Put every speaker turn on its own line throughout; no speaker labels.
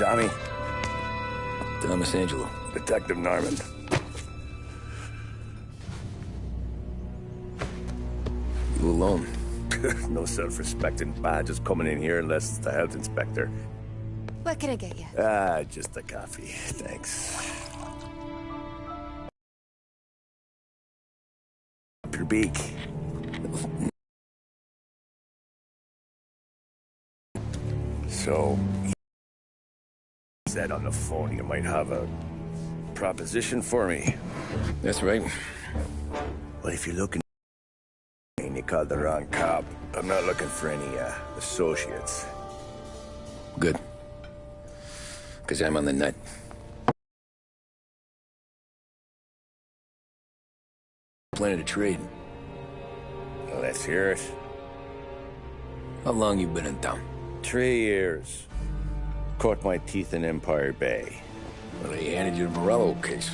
Tommy.
Thomas Angelo.
Detective Norman.
You alone?
No self-respecting badges coming in here unless it's the health inspector.
What can I get you?
Just a coffee. Thanks. Up your beak. So, you said on the phone you might have a proposition for me.
That's right.
Well, if you're looking and you called the wrong cop, I'm not looking for any associates.
Good. Because I'm on the nut. Planning to trade.
Well, let's hear it.
How long you been in town?
3 years. Caught my teeth in Empire Bay.
Well, they handed you the Morello case.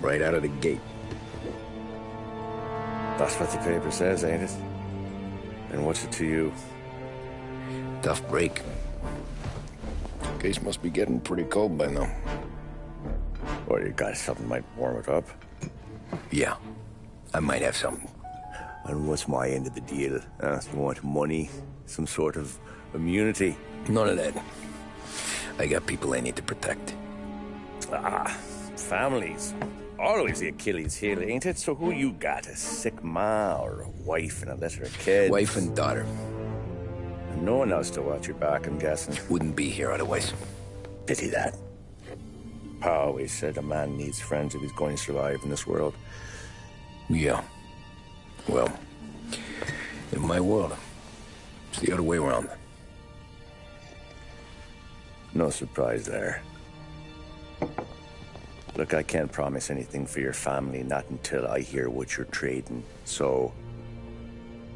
Right out of the gate.
That's what the paper says, ain't it? And what's it to you?
Tough break. Case must be getting pretty cold by now.
Or you got something might warm it up?
Yeah. I might have something.
And what's my end of the deal? You want money? Some sort of immunity?
None of that. I got people I need to protect.
Families. Always the Achilles heel, ain't it? So who you got? A sick ma or a wife and a litter of kids?
Wife and daughter.
And no one else to watch your back, I'm guessing.
Wouldn't be here otherwise.
Pity that. Pa always said a man needs friends if he's going to survive in this world.
Yeah. Well, in my world, it's the other way around.
No surprise there. Look, I can't promise anything for your family, not until I hear what you're trading. So,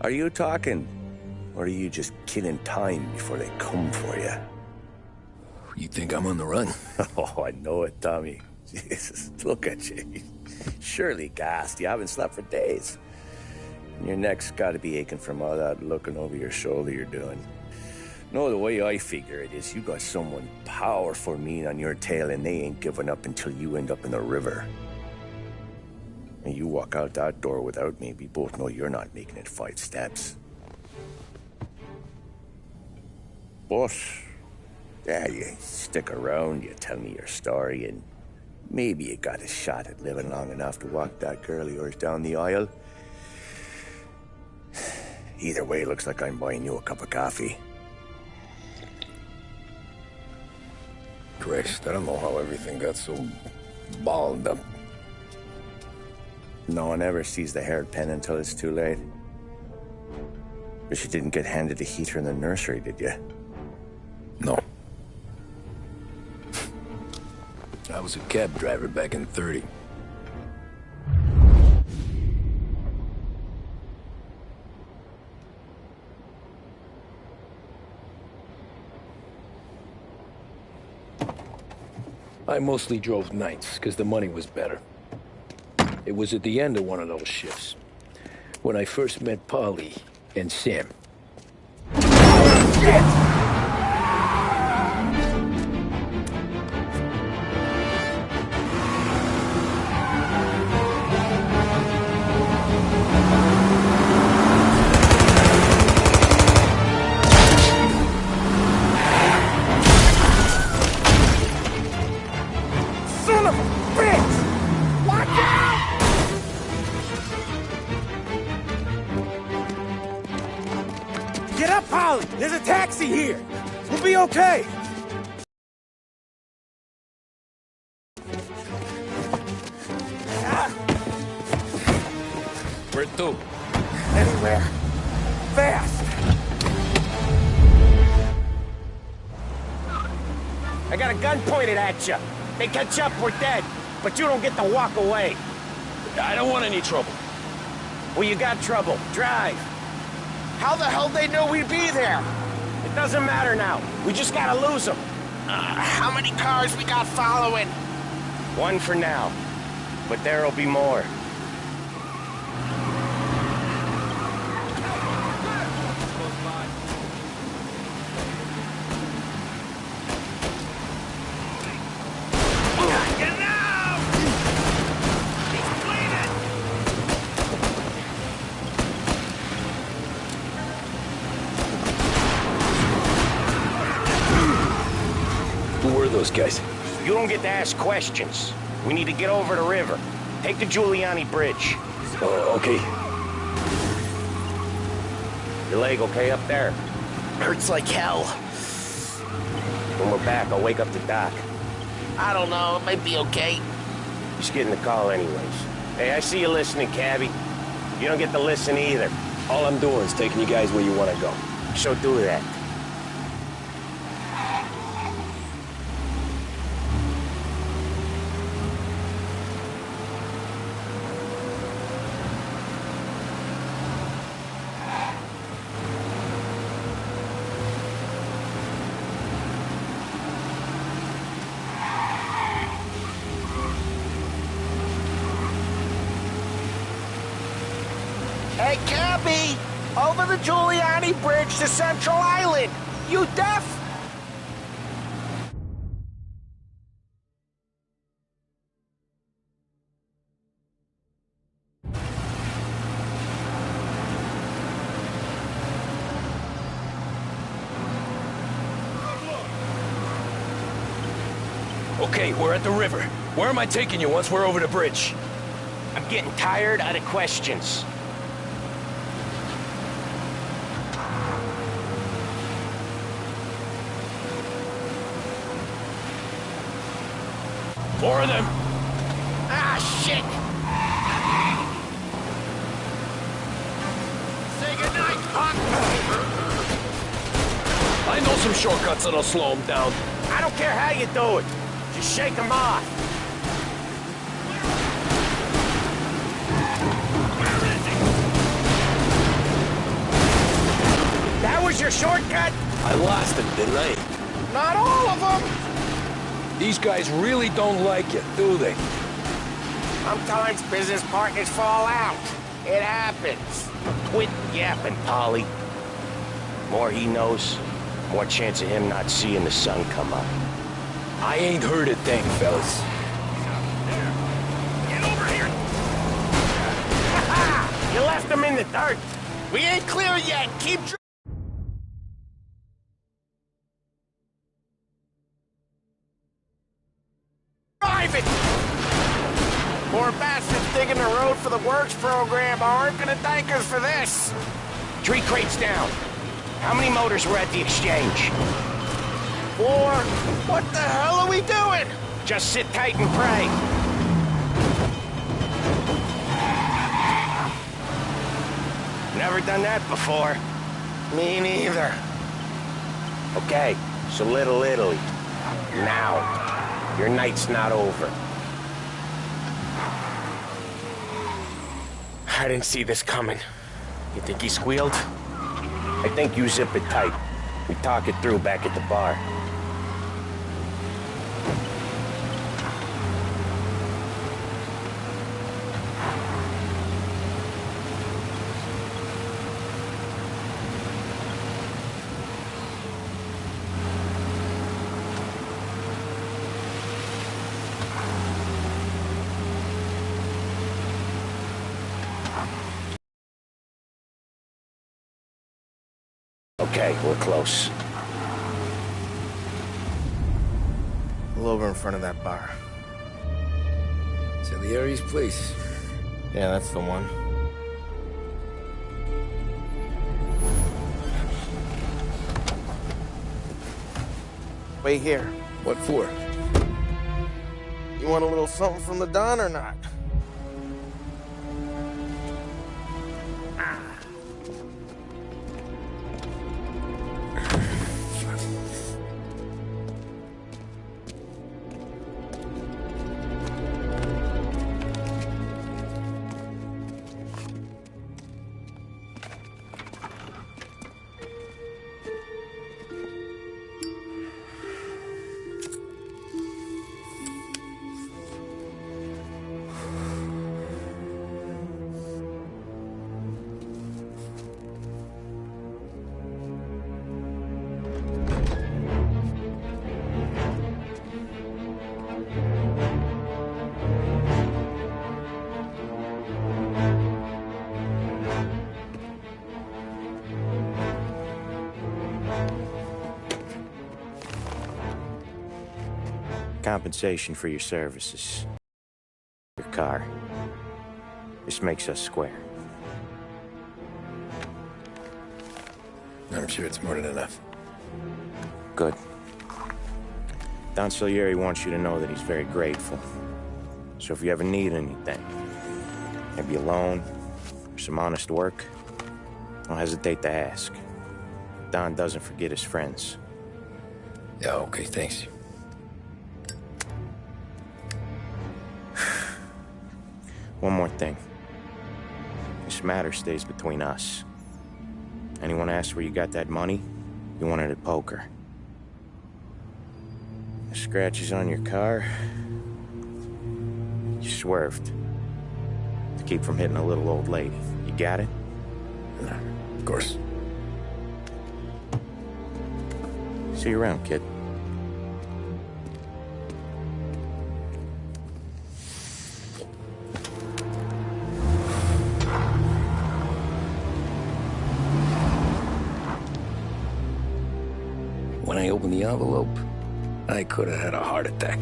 are you talking? Or are you just killing time before they come for you?
You think I'm on the run?
Oh, I know it, Tommy. Jesus, look at you. Surely gassed. You haven't slept for days. And your neck's got to be aching from all that looking over your shoulder you're doing. No, the way I figure it is you got someone powerful mean on your tail and they ain't giving up until you end up in the river. And you walk out that door without me, we both know you're not making it 5 steps. But, yeah, you stick around, you tell me your story, and maybe you got a shot at living long enough to walk that girl of yours down the aisle. Either way, looks like I'm buying you a cup of coffee.
Christ, I don't know how everything got so balled up.
No one ever sees the hairpin until it's too late. But you didn't get handed a heater in the nursery, did you?
No. I was a cab driver back in '30. I mostly drove nights, because the money was better. It was at the end of one of those shifts, when I first met Polly and Sam. Shit!
Get up, Polly! There's a taxi here! We'll be okay!
Where to?
Anywhere. Fast!
I got a gun pointed at you. They catch up, we're dead. But you don't get to walk away.
I don't want any trouble.
Well, you got trouble. Drive.
How the hell they know we'd be there?
It doesn't matter now. We just gotta lose them.
How many cars we got following?
One for now. But there'll be more.
those guys?
You don't get to ask questions. We need to get over the river. Take the Giuliani Bridge.
Okay.
Your leg okay up there?
Hurts like hell.
When we're back, I'll wake up the doc.
I don't know, it might be okay.
Just getting the call anyways. Hey, I see you listening, Cabby. You don't get to listen either.
All I'm doing is taking you guys where you want to go.
So do that.
Hey, Cabby! Over the Giuliani Bridge to Central Island! You deaf?
Okay, we're at the river. Where am I taking you once we're over the bridge?
I'm getting tired of the questions.
Four of them.
Ah, shit! Say goodnight, punk!
I know some shortcuts that'll slow them down.
I don't care how you do it. Just shake them off. That was your shortcut?
I lost him, didn't I?
Not all of them!
These guys really don't like you, do they?
Sometimes business partners fall out. It happens. Quit yapping, Polly. More he knows, more chance of him not seeing the sun come up.
I ain't heard a thing, fellas.
Get over here! Ha! You left him in the dirt.
We ain't clear yet! Keep driving! Poor bastards digging the road for the works program aren't gonna thank us for this!
3 crates down. How many motors were at the exchange?
4. What the hell are we doing?
Just sit tight and pray. Never done that before.
Me neither.
Okay, so Little Italy. Now, your night's not over.
I didn't see this coming. You think he squealed?
I think you zip it tight. We talk it through back at the bar. Okay, we're close.
Pull over in front of that bar.
Salieri's place.
Yeah, that's the one. Wait here.
What for?
You want a little something from the Don or not?
compensation for your services. Your car. This makes us square.
I'm sure it's more than enough.
Good. Don Salieri wants you to know that he's very grateful. So if you ever need anything, maybe a loan, or some honest work, don't hesitate to ask. Don doesn't forget his friends.
Yeah, okay, thanks.
One more thing. This matter stays between us. Anyone asks where you got that money, you won it at poker. The scratches on your car, you swerved. To keep from hitting a little old lady. You got it?
No, of course.
See you around, kid.
When I opened the envelope, I could have had a heart attack.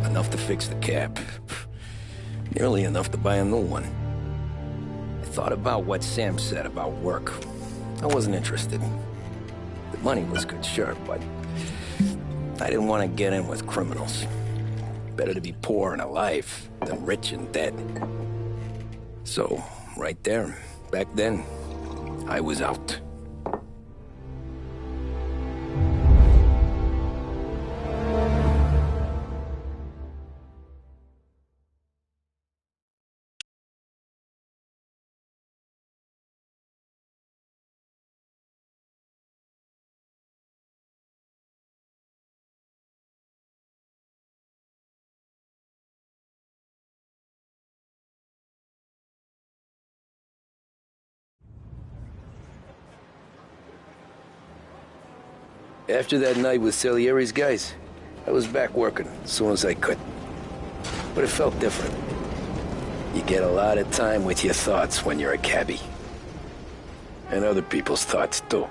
Enough to fix the cap. Nearly enough to buy a new one. I thought about what Sam said about work. I wasn't interested. The money was good, sure, but I didn't want to get in with criminals. Better to be poor and alive than rich and dead. So, right there, back then, I was out. After that night with Salieri's guys, I was back working as soon as I could. But it felt different. You get a lot of time with your thoughts when you're a cabbie. And other people's thoughts, too.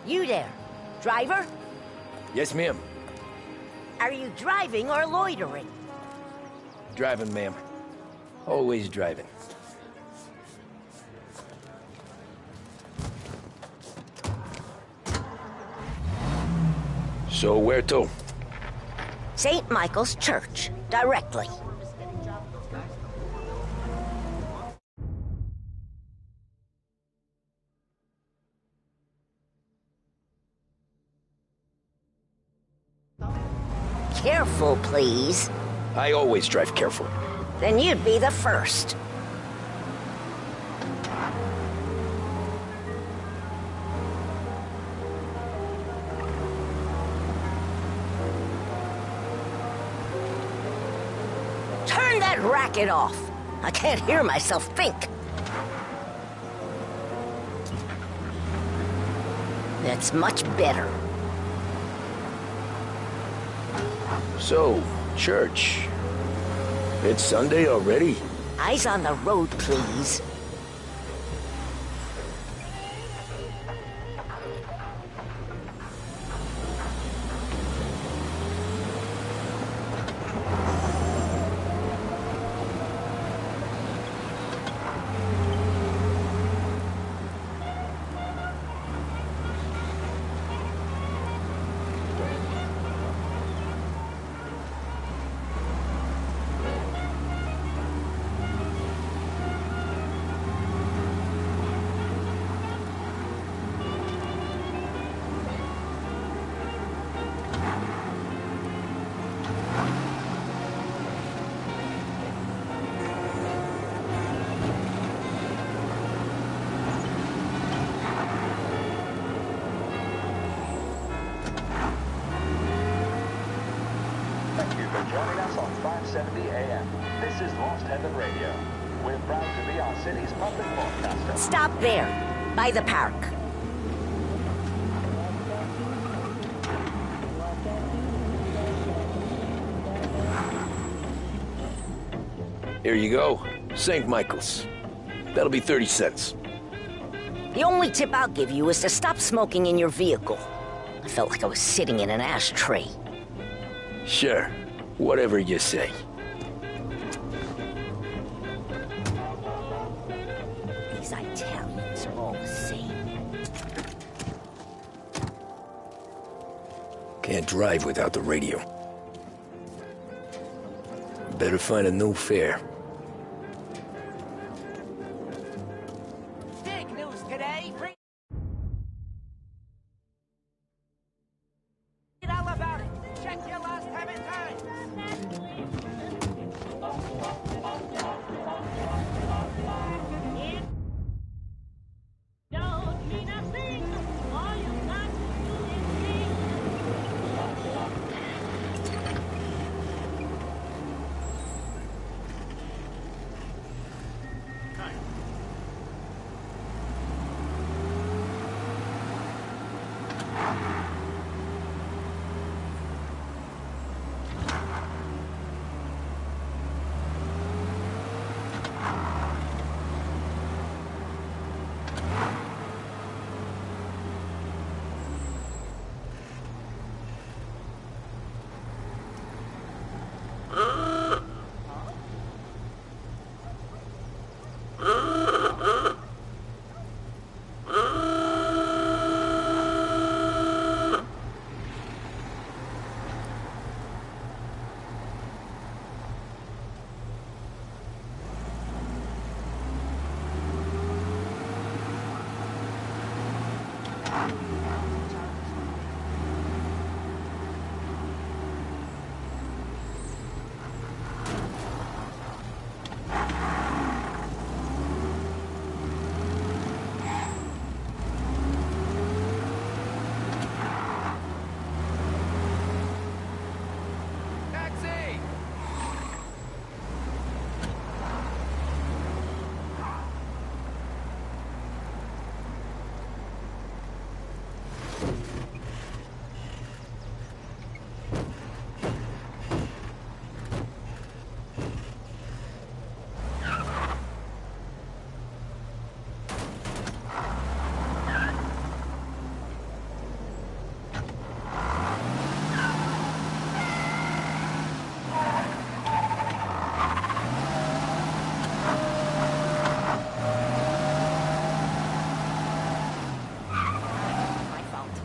You there, driver?
Yes, ma'am.
Are you driving or loitering?
Driving, ma'am. Always driving. So where to?
St. Michael's Church, directly. Careful, please.
I always drive careful.
Then you'd be the first. Turn that racket off. I can't hear myself think. That's much better.
So, church. It's Sunday already?
Eyes on the road, please.
Joining us on 570 AM. This is Lost Heaven Radio. We're proud to be our city's public broadcaster.
Stop there, by the park.
Here you go. St. Michael's. That'll be 30 cents.
The only tip I'll give you is to stop smoking in your vehicle. I felt like I was sitting in an ashtray.
Sure. Whatever you say.
These Italians are all the same.
Can't drive without the radio. Better find a new fare.
Big news today. Read all about it. Check your last time in time.
Don't mean a thing. All you got to do is sing.
Taxi!
My fault.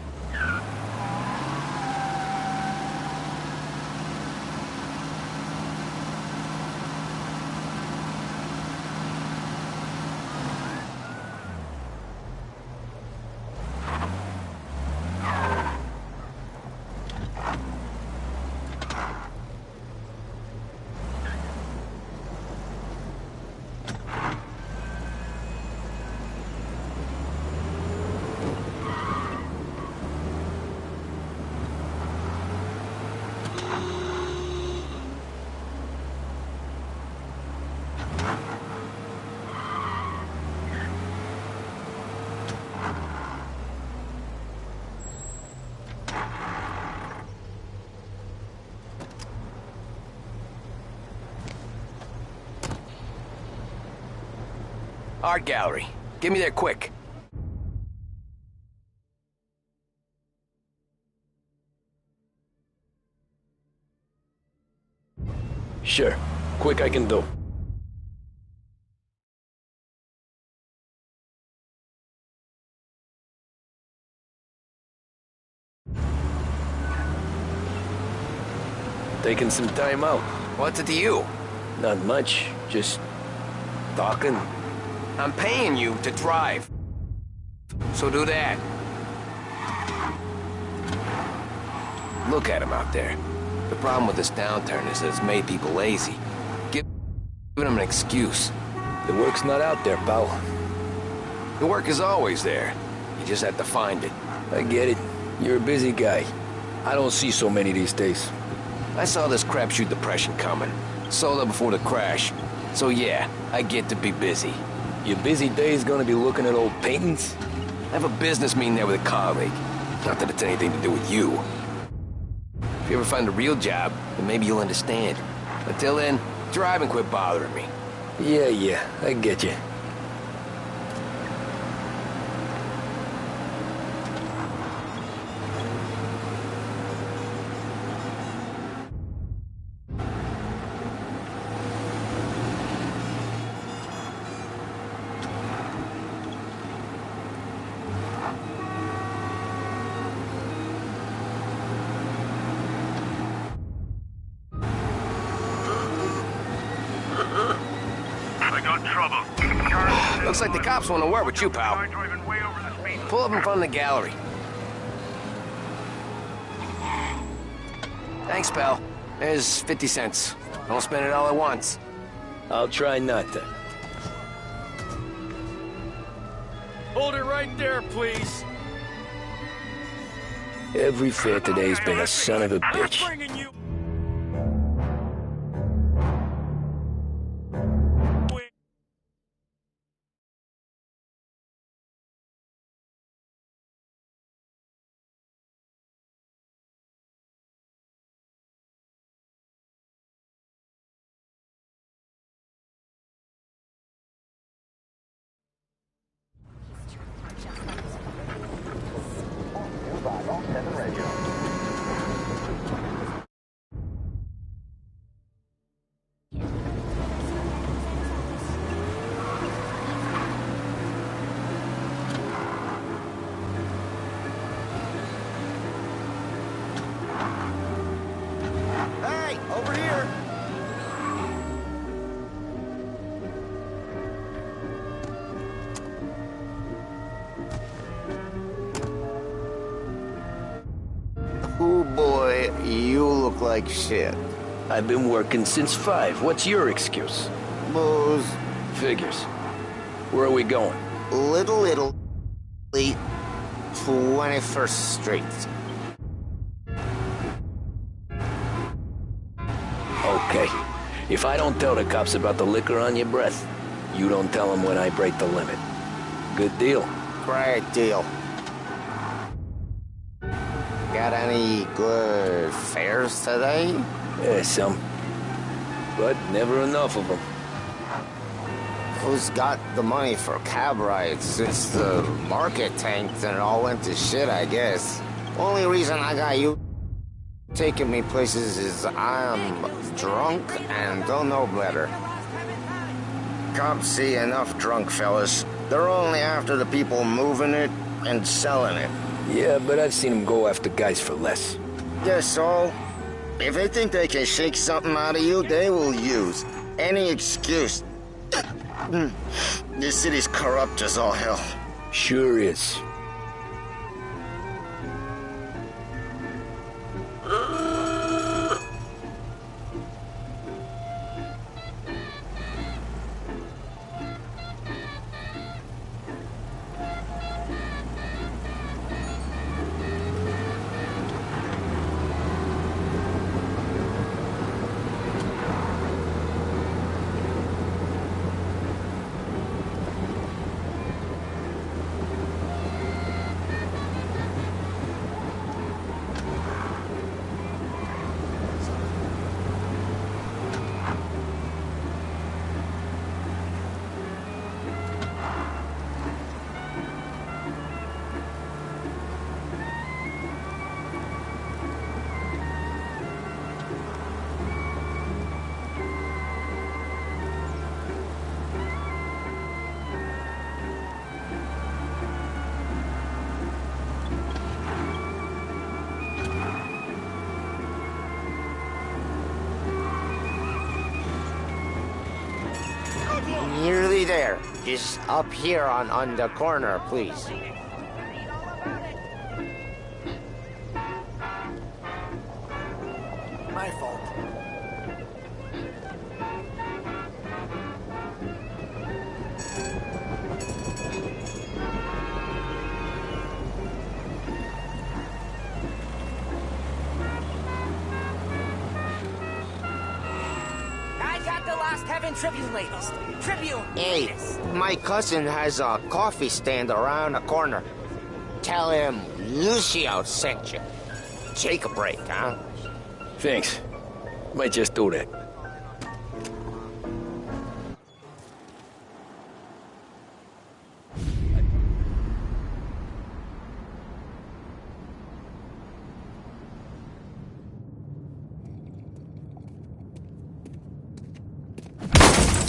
Art gallery. Get me there quick.
Sure. Quick I can do. Taking some time out.
What's it to you?
Not much. Just talking.
I'm paying you to drive. So do that. Look at him out there. The problem with this downturn is that it's made people lazy. Giving them an excuse.
The work's not out there, pal.
The work is always there. You just have to find it.
I get it. You're a busy guy. I don't see so many these days.
I saw this crapshoot depression coming. Sold up before the crash. So yeah, I get to be busy.
Your busy days gonna be looking at old paintings?
I have a business meeting there with a colleague. Not that it's anything to do with you. If you ever find a real job, then maybe you'll understand. Until then, drive and quit bothering me.
Yeah, I get you.
trouble.
Looks like the cops want to work with you, pal.
Driving way over the speed.
Pull up in front of the gallery. Thanks, pal. There's 50 cents. Don't spend it all at once.
I'll try not to.
Hold it right there, please.
Every fare today's been a son of a bitch.
Bringing you.
By Lost Heaven Radio.
Hey, over here.
Oh boy, you look like shit.
I've been working since 5. What's your excuse?
Booze.
Figures. Where are we going?
Little Italy, 21st Street.
Okay. If I don't tell the cops about the liquor on your breath, you don't tell them when I break the limit. Good deal.
Great deal. Got any good fares today?
Yeah, some. But never enough of them.
Who's got the money for cab rides since the market tanked and it all went to shit, I guess? Only reason I got you taking me places is I'm drunk and don't know better. Cops see enough drunk fellas. They're only after the people moving it and selling it.
Yeah, but I've seen them go after guys for less.
Guess so. If they think they can shake something out of you, they will use any excuse. This city's corrupt as all hell.
Sure is.
Nearly there. Just up here on the corner, please.
My fault.
I got the Lost Heaven Tribune latest. Tribune.
Hey, my cousin has a coffee stand around the corner. Tell him Lucio sent you. Take a break, huh?
Thanks. Might just do that.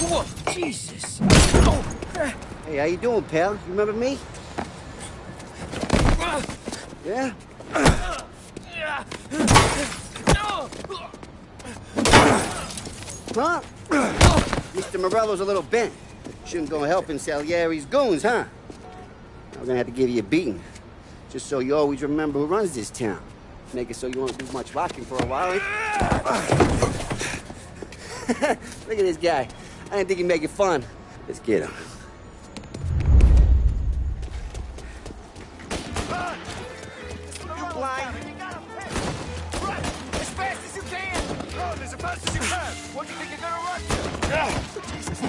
Whoa, Jesus.
Hey, how you doing, pal? You remember me? Yeah? Huh? Mr. Morello's a little bent. Shouldn't go helping Salieri's goons, huh? I'm gonna have to give you a beating. Just so you always remember who runs this town. Make it so you won't do much rocking for a while. Look at this guy. I didn't think he'd make it fun. Let's get him.
You blind? Run! As fast as you can! Run as fast as you can! What do you think you're gonna run to? Jesus!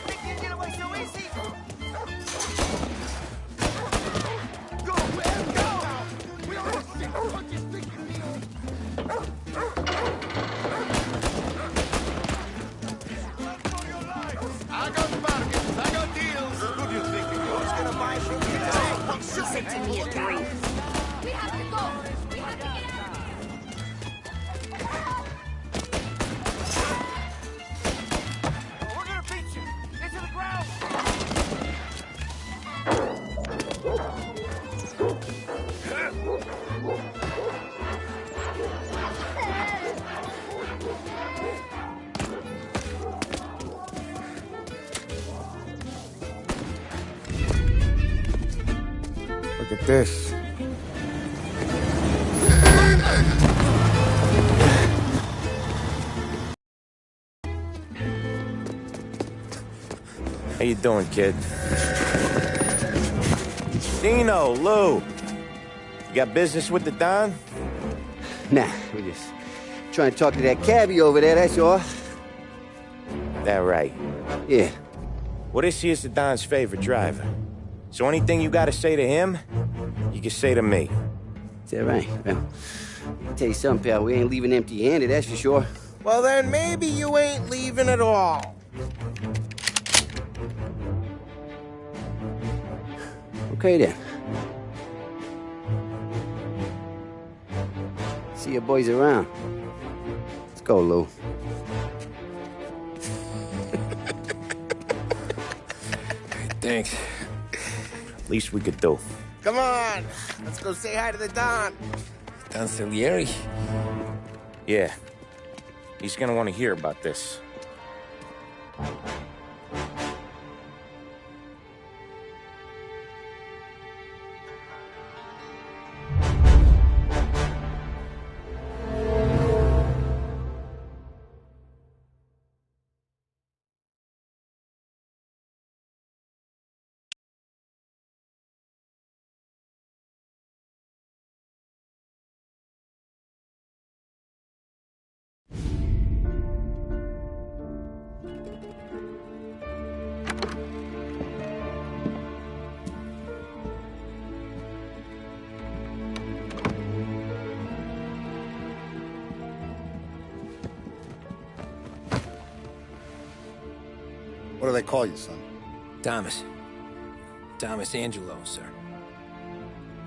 Think you can get away so easy? Go, man, go! We don't have to see what you think you feel. I got bargains, I got deals. Who do you think who's gonna buy from you?
She said to me at 3.
We have to go. We have to get out.
We're gonna beat you! Into the ground!
Look at this.
How you doing, kid? Dino, Lou. You got business with the Don?
Nah, we're just trying to talk to that cabbie over there, that's all.
That right.
Yeah.
Well, this here's the Don's favorite driver. So anything you gotta say to him, you can say to me.
Is that right? Well, I'll tell you something, pal. We ain't leaving empty-handed, that's for sure.
Well, then maybe you ain't leaving at all.
Okay, then. See your boys around. Let's go, Lou.
Thanks.
Least we could do.
Come on, let's go say hi to the Don.
Don Salieri?
Yeah. He's gonna want to hear about this.
What do they call you, son?
Thomas. Thomas Angelo, sir.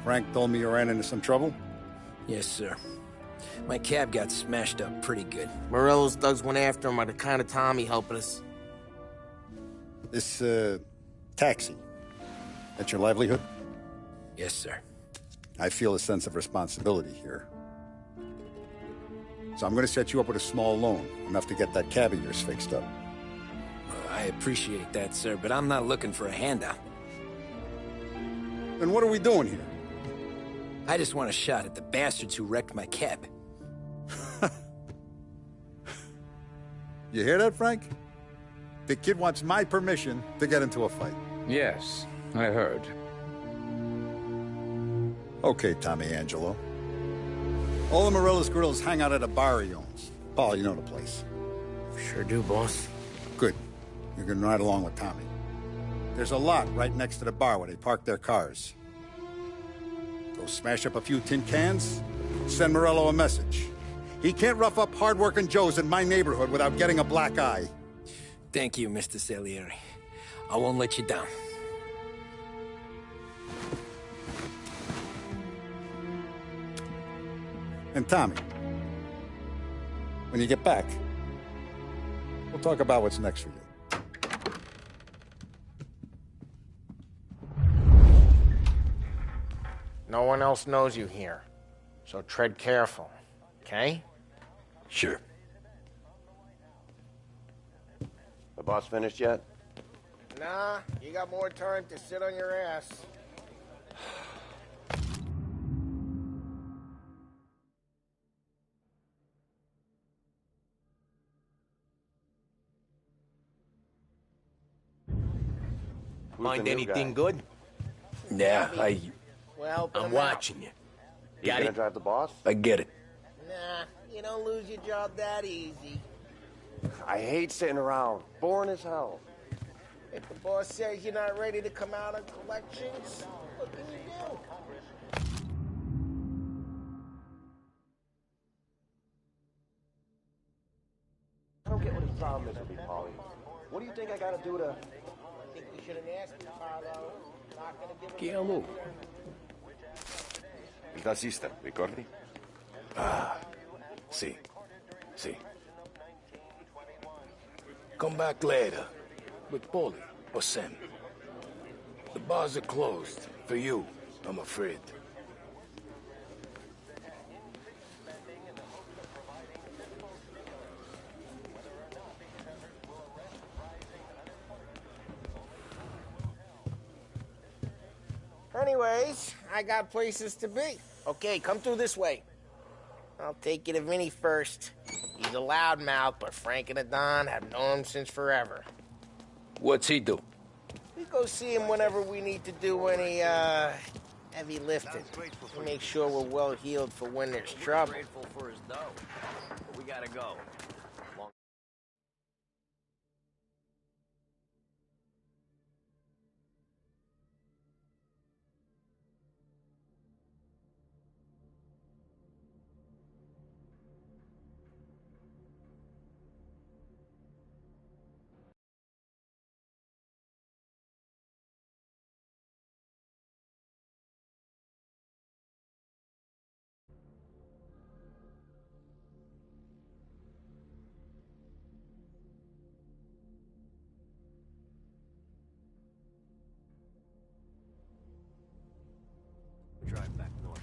Frank told me you ran into some trouble?
Yes, sir. My cab got smashed up pretty good.
Morello's thugs went after him by the kind of Tommy helping us.
This, taxi. That's your livelihood?
Yes, sir.
I feel a sense of responsibility here. So I'm gonna set you up with a small loan, enough to get that cab of yours fixed up.
I appreciate that, sir, but I'm not looking for a handout.
Then what are we doing here?
I just want a shot at the bastards who wrecked my cab.
You hear that, Frank? The kid wants my permission to get into a fight.
Yes, I heard.
Okay, Tommy Angelo. All the Morello's girls hang out at a bar he owns. Paul, you know the place.
Sure do, boss.
Good. You can ride along with Tommy. There's a lot right next to the bar where they park their cars. Go smash up a few tin cans, send Morello a message. He can't rough up hard-working Joes in my neighborhood without getting a black eye.
Thank you, Mr. Salieri. I won't let you down.
And Tommy, when you get back, we'll talk about what's next for you.
No one else knows you here, so tread careful, okay?
Sure.
The boss finished yet?
Nah, you got more time to sit on your ass.
Find anything good?
Yeah,
Well,
I'm watching you.
He's gonna drive the boss?
I get it.
Nah, you don't lose your job that easy.
I hate sitting around. Boring as hell.
If the boss says you're not ready to come out on collections, what can you do?
I don't get what his problem is with me, Paulie. What do you think I gotta do to...
I think we shouldn't ask him, Carlo. Not gonna give him...
Che amo.
Il tassista, ricordi?
Ah, sì. Sì. Come back later. With Paulie or Sam. The bars are closed. For you, I'm afraid.
Anyways, I got places to be. Okay, come through this way. I'll take you to Vinny first. He's a loudmouth, but Frank and the Don have known him since forever.
What's he do?
We go see him whenever we need to do any, heavy lifting. To make sure we're well healed for when there's trouble.
Grateful for his dough. But we gotta go. Drive back north.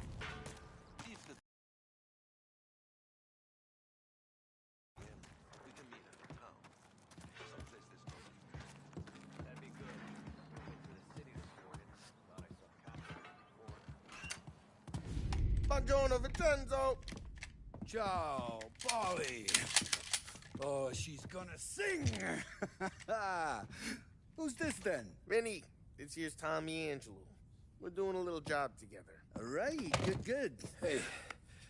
Buongiorno, Vincenzo.
Ciao, Polly. Oh, she's gonna sing. Who's this then?
Vinny, this here's Tommy Angelo. We're doing a little job together.
All right, good. Hey,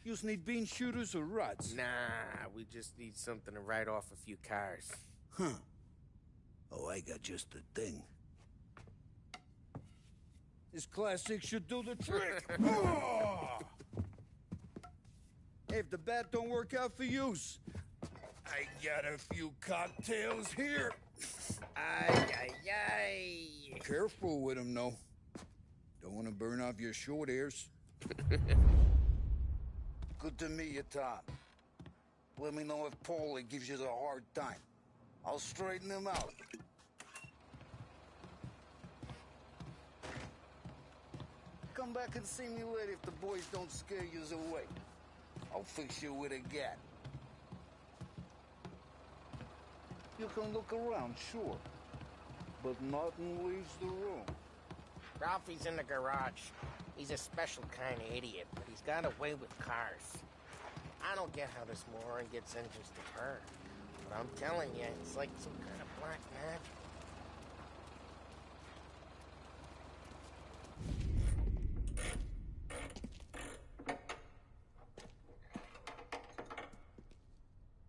you need bean shooters or rods?
Nah, we just need something to write off a few cars.
Huh. Oh, I got just the thing. This classic should do the trick. Oh! Hey, if the bat don't work out for yous, I got a few cocktails here.
Ay.
Careful with them, though. Don't want to burn off your short hairs. Good to meet you, Tom. Let me know if Paulie gives you the hard time. I'll straighten him out. Come back and see me later if the boys don't scare yous away. I'll fix you with a gat. You can look around, sure. But nothing leaves the room.
Ralphie's in the garage. He's a special kind of idiot, but he's got a way with cars. I don't get how this moron gets engines to turn. But I'm telling you, it's like some kind of black magic.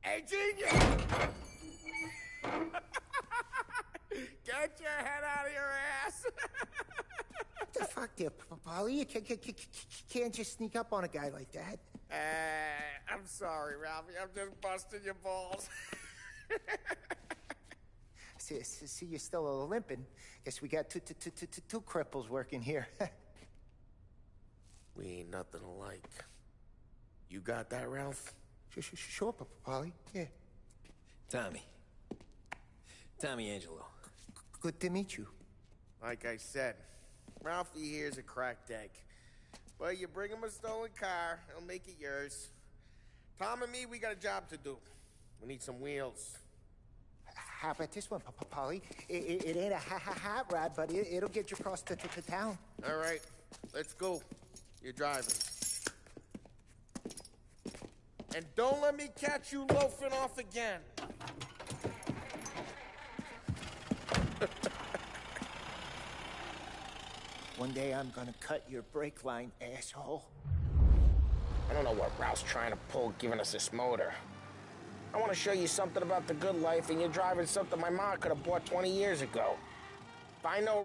Hey, genius! Get your head out of your ass!
What the fuck there, Polly? You can't just sneak up on a guy like that.
I'm sorry, Ralphie. I'm just busting your balls.
See, you're still limping. Guess we got two cripples working here.
We ain't nothing alike. You got that, Ralph?
Sure, Polly. Yeah.
Tommy Angelo.
Good to meet you.
Like I said, Ralphie here's a cracked egg. Well, you bring him a stolen car, he'll make it yours. Tom and me, we got a job to do. We need some wheels.
how about this one, Polly? It ain't a hot rod, but it'll get you across to town.
All right, let's go. You're driving. And don't let me catch you loafing off again.
One day I'm gonna cut your brake line, asshole.
I don't know what Ralph's trying to pull giving us this motor. I want to show you something about the good life, and you're driving something my mom could have bought 20 years ago. If I know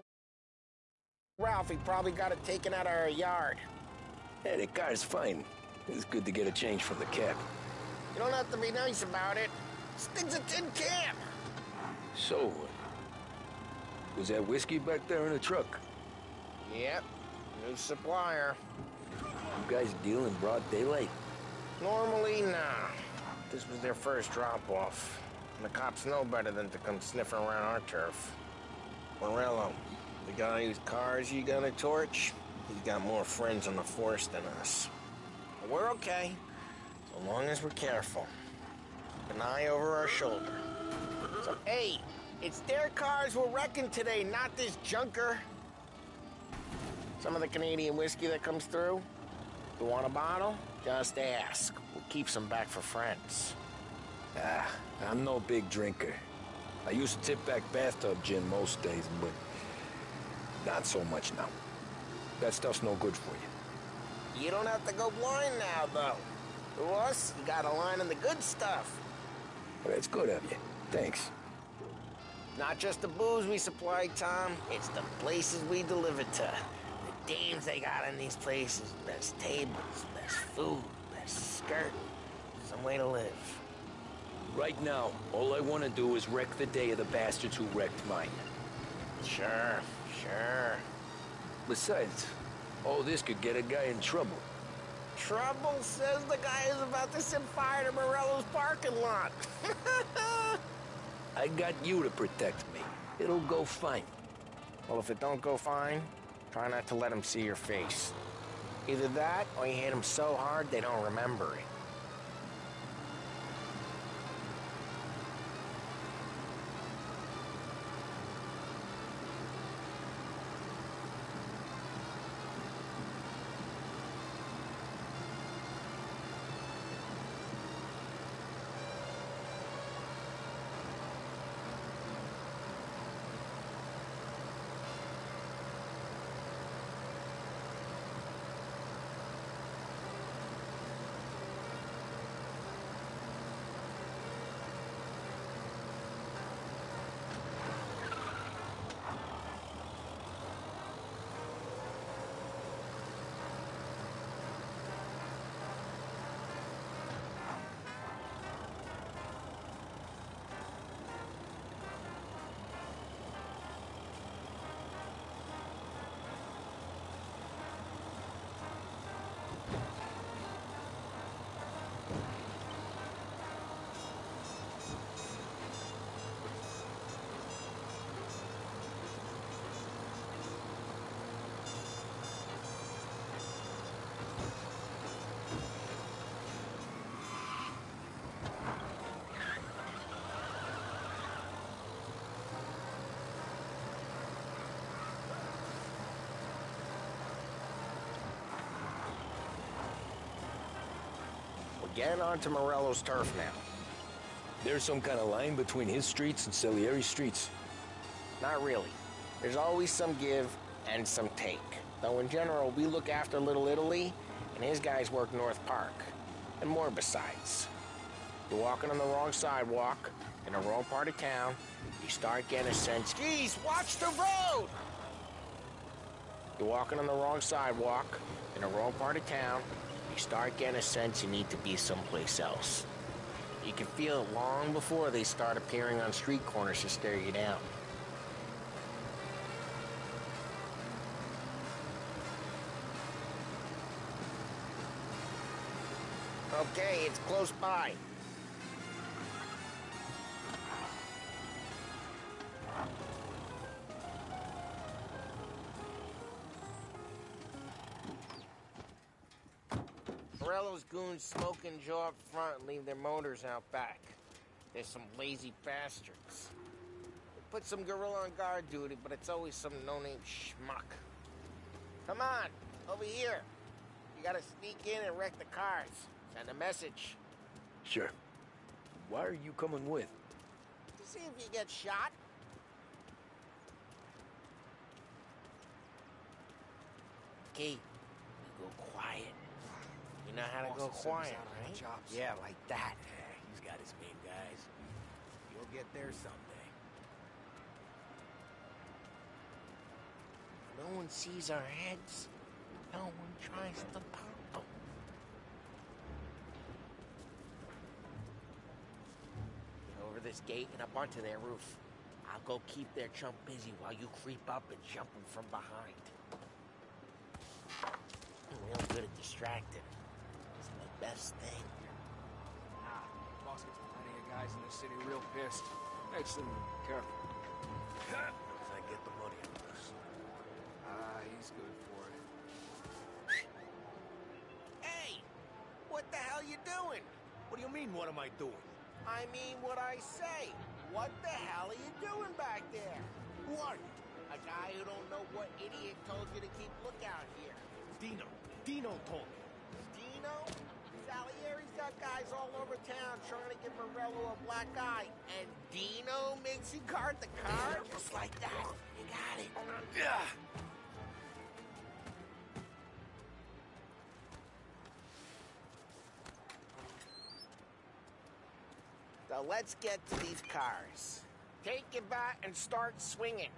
Ralph, he probably got it taken out of our yard.
Hey, the car's fine. It's good to get a change from the cab.
You don't have to be nice about it. This thing's a tin can.
So, was that whiskey back there in the truck?
Yep, new supplier.
You guys deal in broad daylight?
Normally, nah. This was their first drop-off. And the cops know better than to come sniffing around our turf. Morello, the guy whose cars you gonna torch, he's got more friends on the force than us. But we're okay, so long as we're careful. Keep an eye over our shoulder. So, hey, it's their cars we're wrecking today, not this junker. Some of the Canadian whiskey that comes through. You want a bottle? Just ask. We'll keep some back for friends.
I'm no big drinker. I used to tip back bathtub gin most days, but not so much now. That stuff's no good for you.
You don't have to go blind now, though. To us, you got a line in the good stuff.
Well, that's good of you. Thanks.
Not just the booze we supply, Tom. It's the places we deliver to. The dames they got in these places. Best tables, best food, best skirt. Some way to live.
Right now, all I want to do is wreck the day of the bastards who wrecked mine.
Sure.
Besides, all this could get a guy in trouble.
Trouble says the guy is about to set fire to Morello's parking lot.
I got you to protect me. It'll go fine.
Well, if it don't go fine, try not to let them see your face. Either that, or you hit them so hard they don't remember it. Get onto Morello's turf now.
There's some kind of line between his streets and Salieri's streets?
Not really. There's always some give and some take. Though in general, we look after Little Italy, and his guys work North Park. And more besides. You're walking on the wrong sidewalk, in the wrong part of town, you start getting a sense, geez, watch the road! You're walking on the wrong sidewalk, in the wrong part of town, you start getting a sense you need to be someplace else. You can feel it long before they start appearing on street corners to stare you down. Okay, it's close by. Morello's goons smoke and jaw up front and leave their motors out back. There's some lazy bastards. They put some gorilla on guard duty, but it's always some no-name schmuck. Come on, over here. You gotta sneak in and wreck the cars. Send a message.
Sure. Why are you coming with?
To see if you get shot. Okay, you go quiet. You know how to go quiet, right? Yeah, like that.
Yeah, he's got his main guys. You'll get there someday.
No one sees our heads. No one tries to pop them. Get over this gate and up onto their roof. I'll go keep their chump busy while you creep up and jump them from behind. I'm real good at distracting. It's the best thing.
Boss gets plenty of guys in the city real pissed. Makes them careful.
As I get the money out of this.
He's good for it.
Hey! What the hell you doing?
What do you mean, what am I doing?
I mean what I say. What the hell are you doing back there?
Who are you?
A guy who don't know what idiot told you to keep lookout here.
Dino told me.
Dino? Salieri's got guys all over town trying to give Morello a black eye. And Dino makes you guard the car? Just like that. You got it.
Yeah.
So let's get to these cars. Take your bat and start swinging.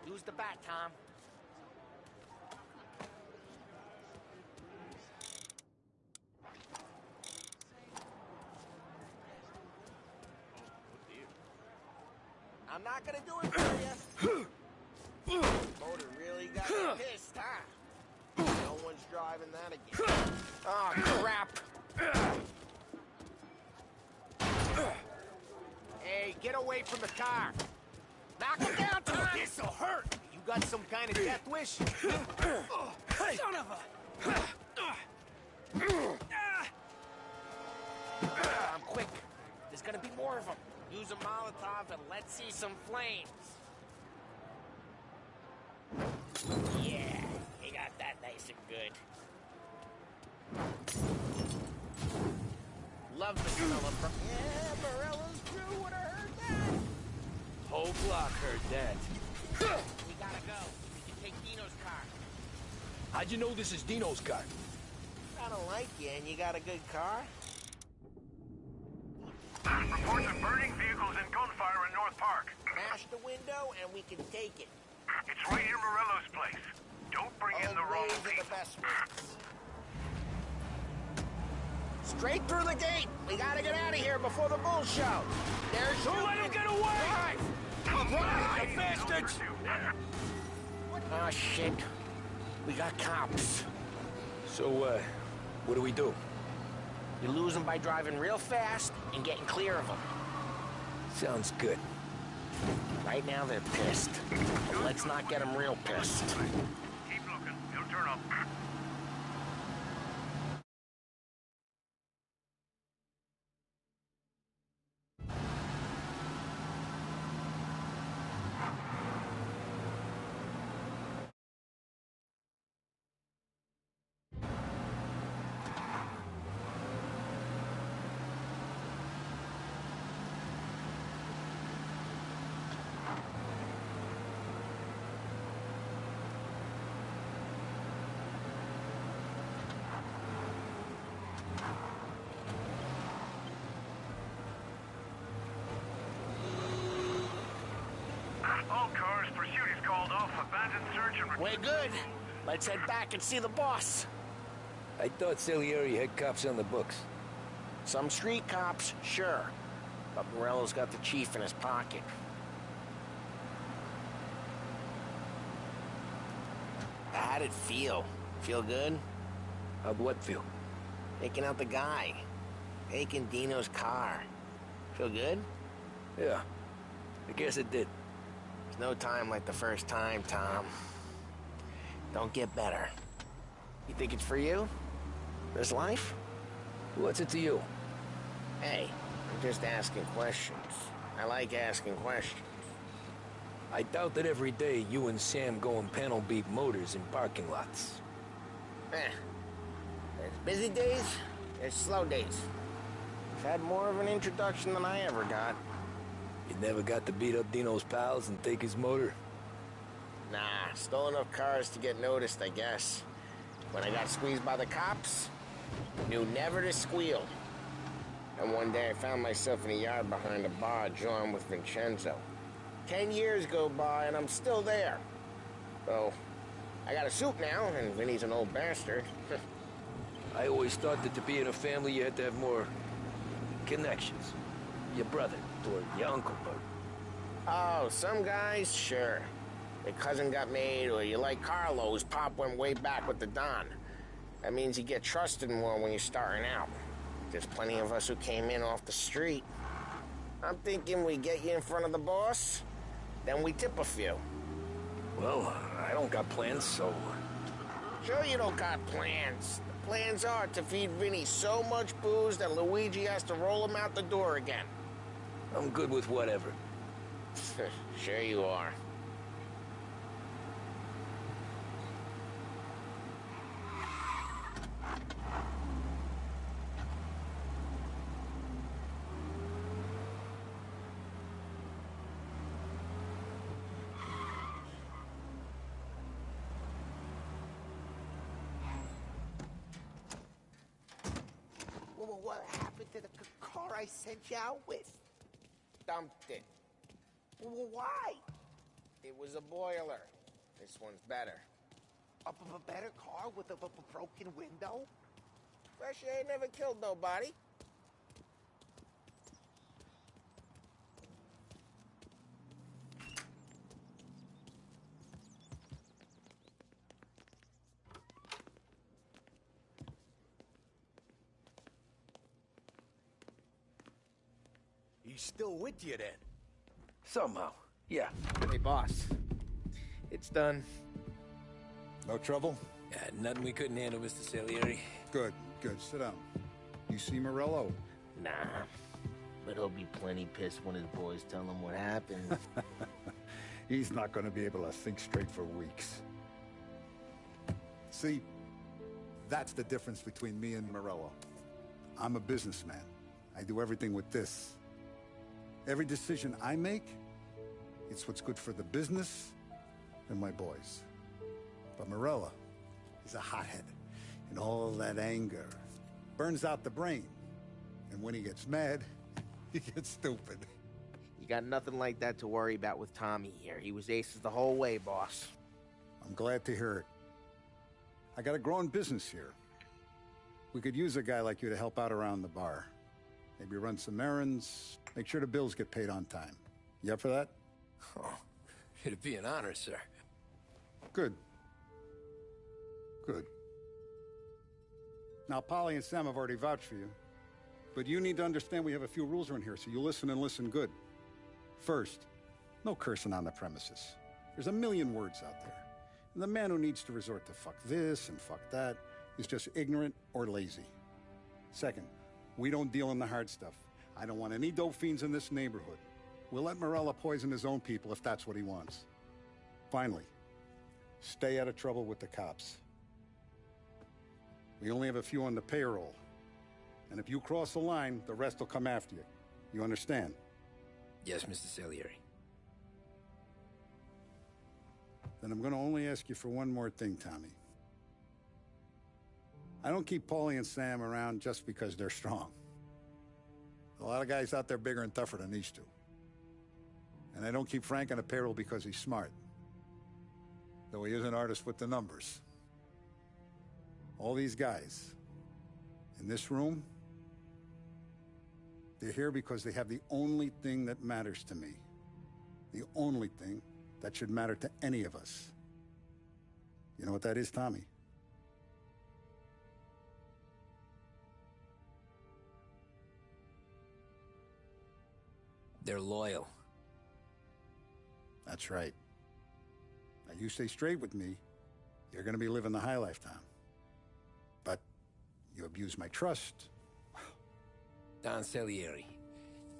Use the bat, Tom. I'm not gonna do it for you. Motor really got me pissed, huh? No one's driving that again. Oh, crap. Hey, get away from the car. Knock him down, Tom!
This'll hurt! You got some kind of death wish? Son of a...
I'm quick. There's gonna be more of them. Use a Molotov and let's see some flames. Yeah, he got that nice and good. Love the smell of... Yeah, Morello's crew would have heard that.
Whole block heard that.
We gotta go. We can take Dino's car.
How'd you know this is Dino's car?
I don't like you, and you got a good car?
Reports of burning vehicles and gunfire in North Park.
Smash the window, and we can take it.
It's right near Morello's place. Don't bring in the wrong
people. The best ones. Straight through the gate. We gotta get out of here before the bull show. There's
Don't let him get away!
Drive,
you bastards!
Oh, shit. We got cops.
So, what do we do?
You lose them by driving real fast and getting clear of them.
Sounds good.
Right now, they're pissed. But let's not get them real pissed.
Keep looking. He'll turn up. All cars, pursuit is called off. Abandoned search and...
We're good. Let's head back and see the boss.
I thought Salieri had cops on the books.
Some street cops, sure. But Morello's got the chief in his pocket. How'd it feel? Feel good?
How'd what feel?
Taking out the guy. Taking Dino's car. Feel good?
Yeah, I guess it did.
There's no time like the first time, Tom. Don't get better. You think it's for you? This life?
What's it to you?
Hey, I'm just asking questions. I like asking questions.
I doubt that every day you and Sam go and panel beat motors in parking lots.
There's busy days, there's slow days. I've had more of an introduction than I ever got.
You never got to beat up Dino's pals and take his motor?
Nah, stole enough cars to get noticed, I guess. When I got squeezed by the cops, knew never to squeal. And one day I found myself in a yard behind a bar drawn with Vincenzo. 10 years go by and I'm still there. So, I got a suit now, and Vinny's an old bastard.
I always thought that to be in a family you had to have more connections. Your brother, or your uncle, or...
Oh, some guys, sure. Your cousin got made, or you like Carlo, whose pop went way back with the Don. That means you get trusted more when you're starting out. There's plenty of us who came in off the street. I'm thinking we get you in front of the boss, then we tip a few.
Well, I don't got plans, so...
Sure you don't got plans. The plans are to feed Vinny so much booze that Luigi has to roll him out the door again.
I'm good with whatever.
Sure you are.
What happened to the car I sent you out with?
Dumped it.
Why?
It was a boiler. This one's better.
A better car with a broken window?
Fresh air never killed nobody.
He's still with you then?
Somehow, yeah.
Hey, boss. It's done.
No trouble?
Yeah, nothing we couldn't handle, Mr. Salieri.
Good, good. Sit down. You see Morello?
Nah. But he'll be plenty pissed when his boys tell him what happened.
He's not going to be able to think straight for weeks. See, that's the difference between me and Morello. I'm a businessman. I do everything with this. Every decision I make, it's what's good for the business and my boys. But Morello, he's a hothead. And all that anger burns out the brain. And when he gets mad, he gets stupid.
You got nothing like that to worry about with Tommy here. He was aces the whole way, boss.
I'm glad to hear it. I got a growing business here. We could use a guy like you to help out around the bar. Maybe run some errands, make sure the bills get paid on time. You up for that?
Oh, it'd be an honor, sir.
Good. Good. Now, Polly and Sam have already vouched for you. But you need to understand we have a few rules around here, so you listen and listen good. First, no cursing on the premises. There's a million words out there. And the man who needs to resort to fuck this and fuck that is just ignorant or lazy. Second, we don't deal in the hard stuff. I don't want any dope fiends in this neighborhood. We'll let Morello poison his own people if that's what he wants. Finally, stay out of trouble with the cops. We only have a few on the payroll. And if you cross the line, the rest will come after you. You understand?
Yes, Mr. Salieri.
Then I'm going to only ask you for one more thing, Tommy. I don't keep Paulie and Sam around just because they're strong. A lot of guys out there bigger and tougher than these two. And I don't keep Frank on the payroll because he's smart. Though he is an artist with the numbers. All these guys in this room, they're here because they have the only thing that matters to me. The only thing that should matter to any of us. You know what that is, Tommy?
They're loyal.
That's right. Now, you stay straight with me, you're going to be living the high life, Tom. You abuse my trust.
Don Salieri,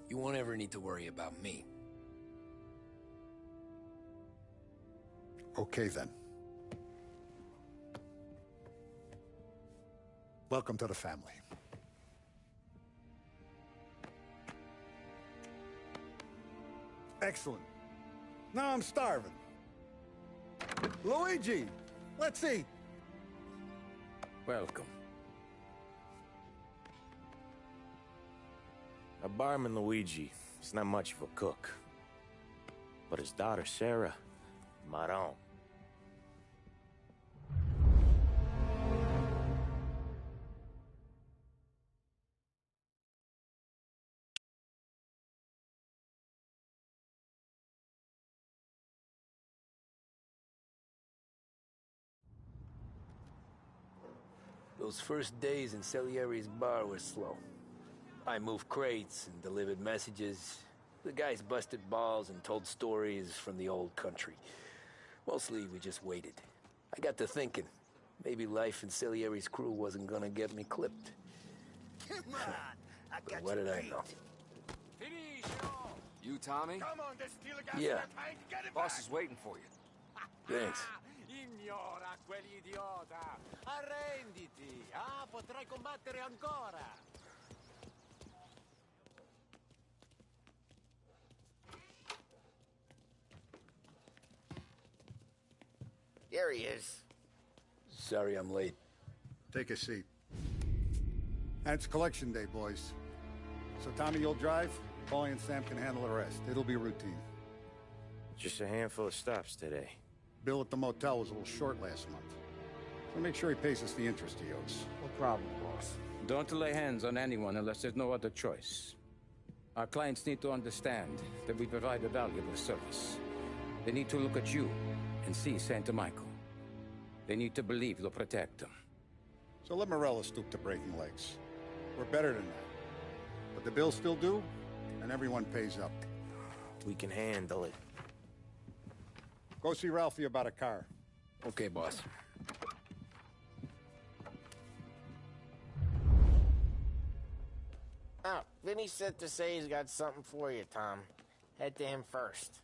you won't ever need to worry about me.
Okay, then. Welcome to the family. Excellent. Now I'm starving. Luigi, let's eat.
Welcome.
A barman Luigi is not much of a cook. But his daughter Sarah, Maron.
Those first days in Salieri's bar were slow. I moved crates and delivered messages. The guys busted balls and told stories from the old country. Mostly, we just waited. I got to thinking, maybe life in Salieri's crew wasn't gonna get me clipped.
Come on, I
But
got
what
you
did I
beat.
know?
You, Tommy?
Come on, there's still a gas
Yeah.
in the tank. Get it
Boss
back.
is waiting for you.
Thanks.
Ignora quell'idiota. Arrenditi. Ah, potrai combattere ancora.
There he is.
Sorry I'm late.
Take a seat. And it's collection day, boys. So Tommy, you'll drive. Paulie and Sam can handle the rest. It'll be routine.
Just a handful of stops today.
Bill at the motel was a little short last month. So make sure he pays us the interest he owes.
No problem, boss.
Don't lay hands on anyone unless there's no other choice. Our clients need to understand that we provide a valuable service. They need to look at you and see Santa Michael. They need to believe you'll protect them.
So let Morello stoop to breaking legs. We're better than that. But the bills still due, and everyone pays up.
We can handle it.
Go see Ralphie about a car.
Okay, boss.
Oh, Vinny said to say he's got something for you, Tom. Head to him first.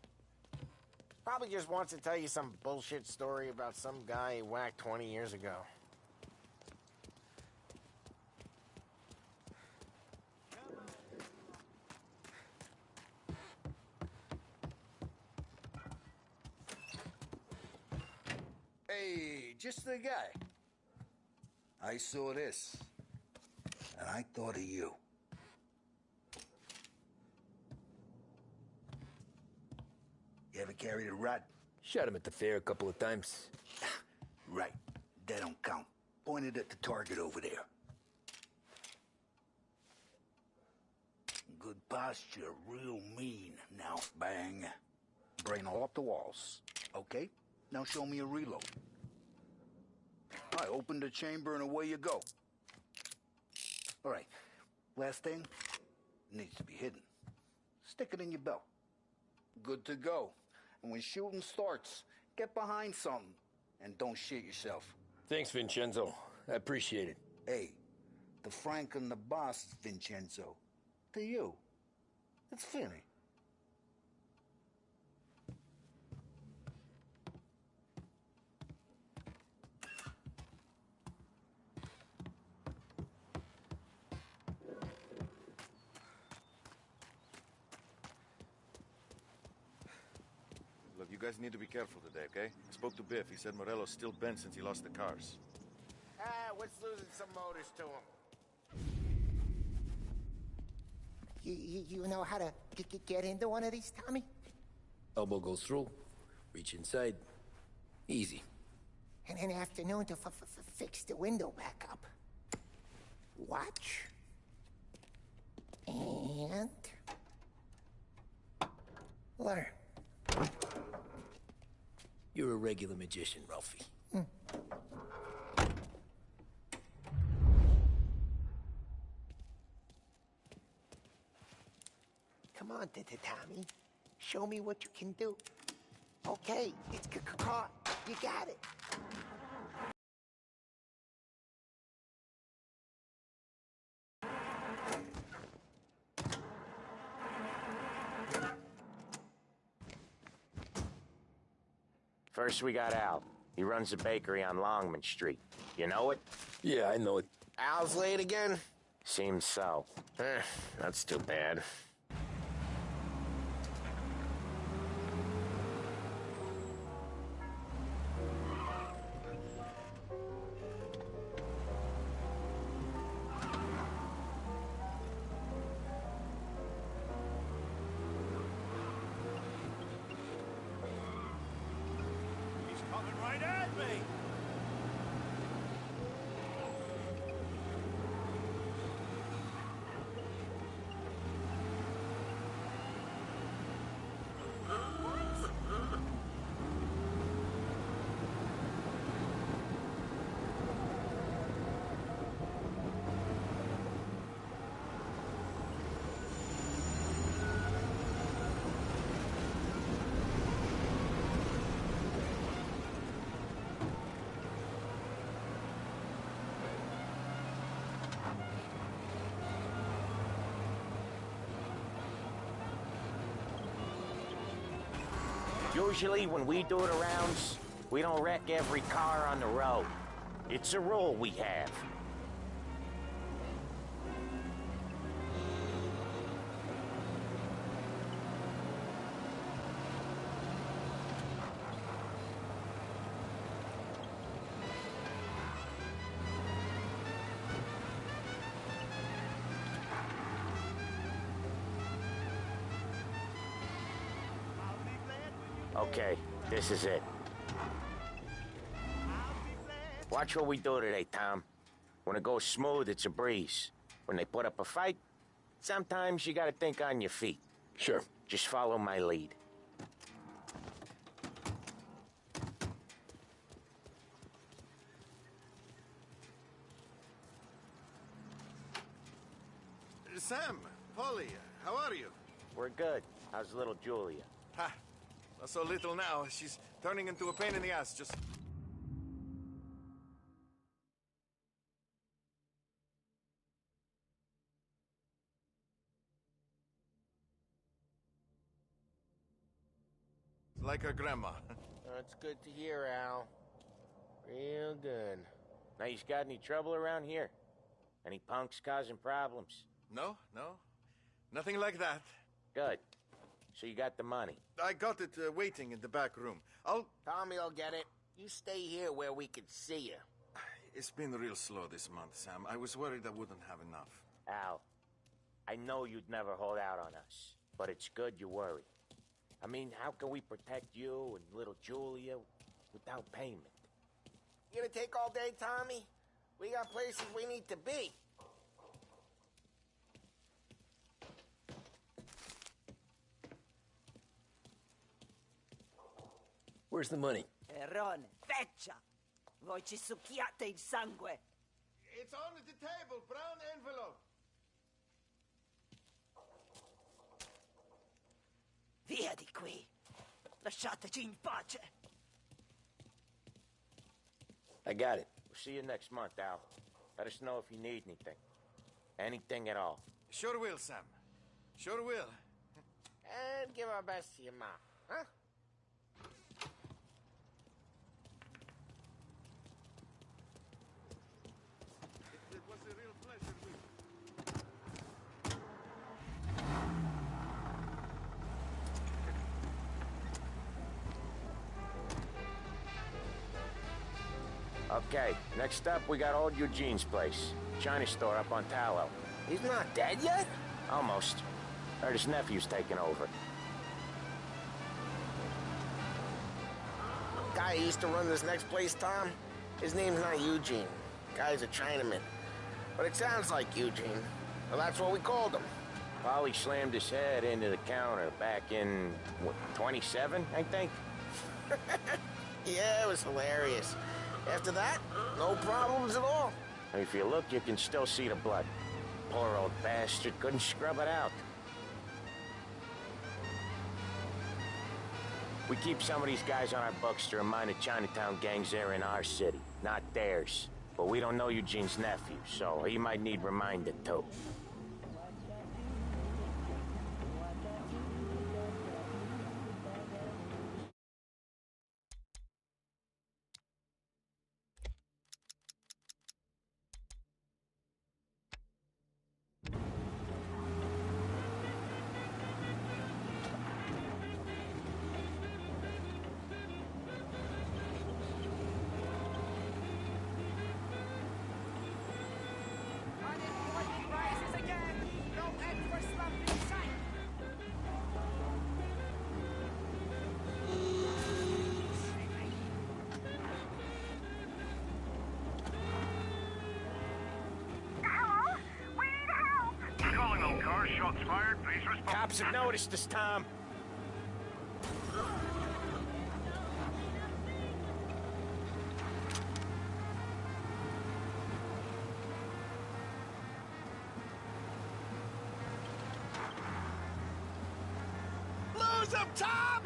Probably just wants to tell you some bullshit story about some guy he whacked 20 years ago.
Hey, just the guy. I saw this, and I thought of you. You ever carried a rod?
Shot him at the fair a couple of times.
Right. That don't count. Pointed at the target over there. Good posture, real mean. Now, bang. Brain all off the walls. Okay? Now show me a reload. I open the chamber and away you go. All right. Last thing. Needs to be hidden. Stick it in your belt. Good to go. And when shooting starts, get behind something. And don't shit yourself.
Thanks, Vincenzo. I appreciate it.
Hey, the Frank and the boss, Vincenzo. To you. It's Finny.
Look, you guys need to be careful today, okay? I spoke to Biff. He said Morello's still bent since he lost the cars.
Ah, what's losing some motors to him?
You know how to get into one of these, Tommy?
Elbow goes through. Reach inside. Easy.
And an afternoon to fix the window back up. Watch. And... learn.
You're a regular magician, Ralphie.
Come on, Tommy. Show me what you can do. Okay, it's caught. You got it.
First, we got Al. He runs a bakery on Longman Street. You know it?
Yeah, I know it.
Al's late again?
Seems so.
That's too bad.
He's coming right at me!
Usually when we do the rounds, we don't wreck every car on the road. It's a rule we have. Okay, this is it. Watch what we do today, Tom. When it goes smooth, it's a breeze. When they put up a fight, sometimes you gotta think on your feet.
Sure.
Just follow my lead.
Sam, Polly, how are you?
We're good. How's little Julia?
Ha! Not so little now. She's turning into a pain in the ass, just... like her grandma.
That's good to hear, Al. Real good.
Now, you got any trouble around here? Any punks causing problems?
No, no. Nothing like that.
Good. So you got the money?
I got it waiting in the back room.
Tommy'll get it. You stay here where we can see you.
It's been real slow this month, Sam. I was worried I wouldn't have enough.
Al, I know you'd never hold out on us, but it's good you worry. I mean, how can we protect you and little Julia without payment?
You gonna take all day, Tommy? We got places we need to be.
Where's the money?
Errone, feccia! Voi ci succhiate il sangue!
It's on the table, brown envelope.
Via di qui! Lasciateci in pace!
I got it.
We'll see you next month, Al. Let us know if you need anything. Anything at all.
Sure will, Sam. Sure will.
And give our best to your ma, huh?
It was a real pleasure with you.
Okay, next up, we got old Eugene's place. China store up on Tallow.
He's not dead yet?
Almost. Heard his nephew's taking over.
Guy who used to run this next place, Tom, his name's not Eugene. Guy's a Chinaman. But it sounds like Eugene. Well, that's what we called him.
Polly slammed his head into the counter back in, what, 27, I think?
Yeah, it was hilarious. After that, no problems at all.
If you look, you can still see the blood. Poor old bastard couldn't scrub it out. We keep some of these guys on our books to remind the Chinatown gangs they're in our city, not theirs. But we don't know Eugene's nephew, so he might need reminded too. cops have noticed us, Tom.
Lose him, Tom!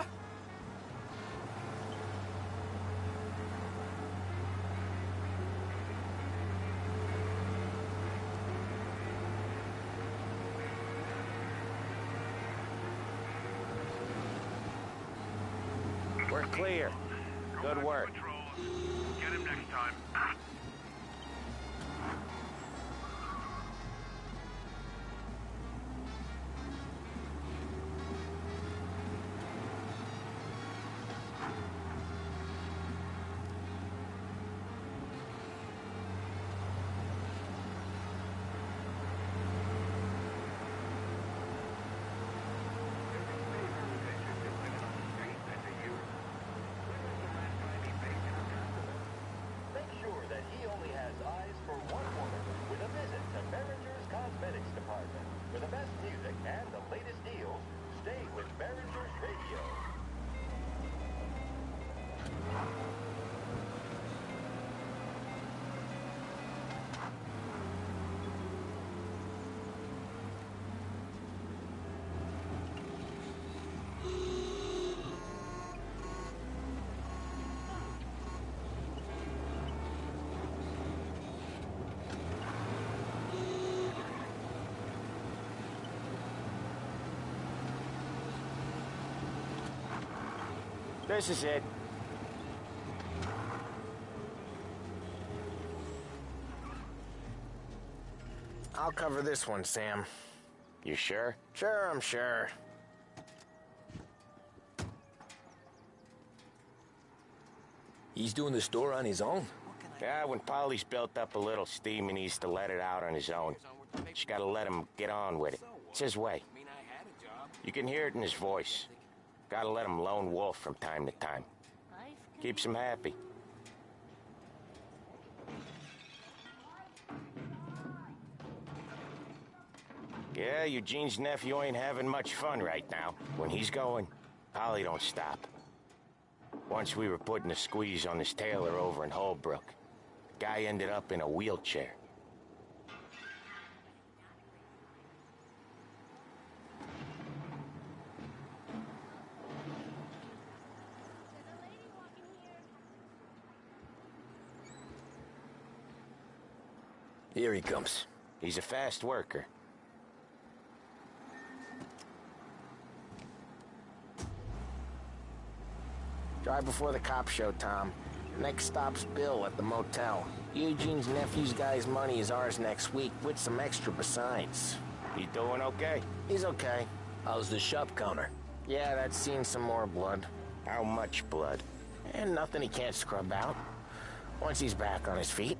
We're clear. Good work.
Get him next time.
Make sure that he only has eyes for one woman with a visit to Behringer's Cosmetics Department. For the best music and the latest deals, stay with Behringer's Radio.
This is it.
I'll cover this one, Sam.
You sure?
Sure, I'm sure.
He's doing the store on his own?
Yeah, when Polly's built up a little steam, he needs to let it out on his own. Just gotta let him get on with it. It's his way. You can hear it in his voice. Gotta let him lone wolf from time to time. Keeps him happy. Yeah, Eugene's nephew ain't having much fun right now. When he's going, Polly don't stop. Once we were putting a squeeze on this tailor over in Holbrook. Guy ended up in a wheelchair.
Here he comes.
He's a fast worker.
Drive before the cop show, Tom. Next stop's Bill at the motel. Eugene's nephew's guy's money is ours next week, with some extra besides.
He doing okay?
He's okay.
How's the shop counter?
Yeah, that's seen some more blood.
How much blood?
And nothing he can't scrub out. Once he's back on his feet.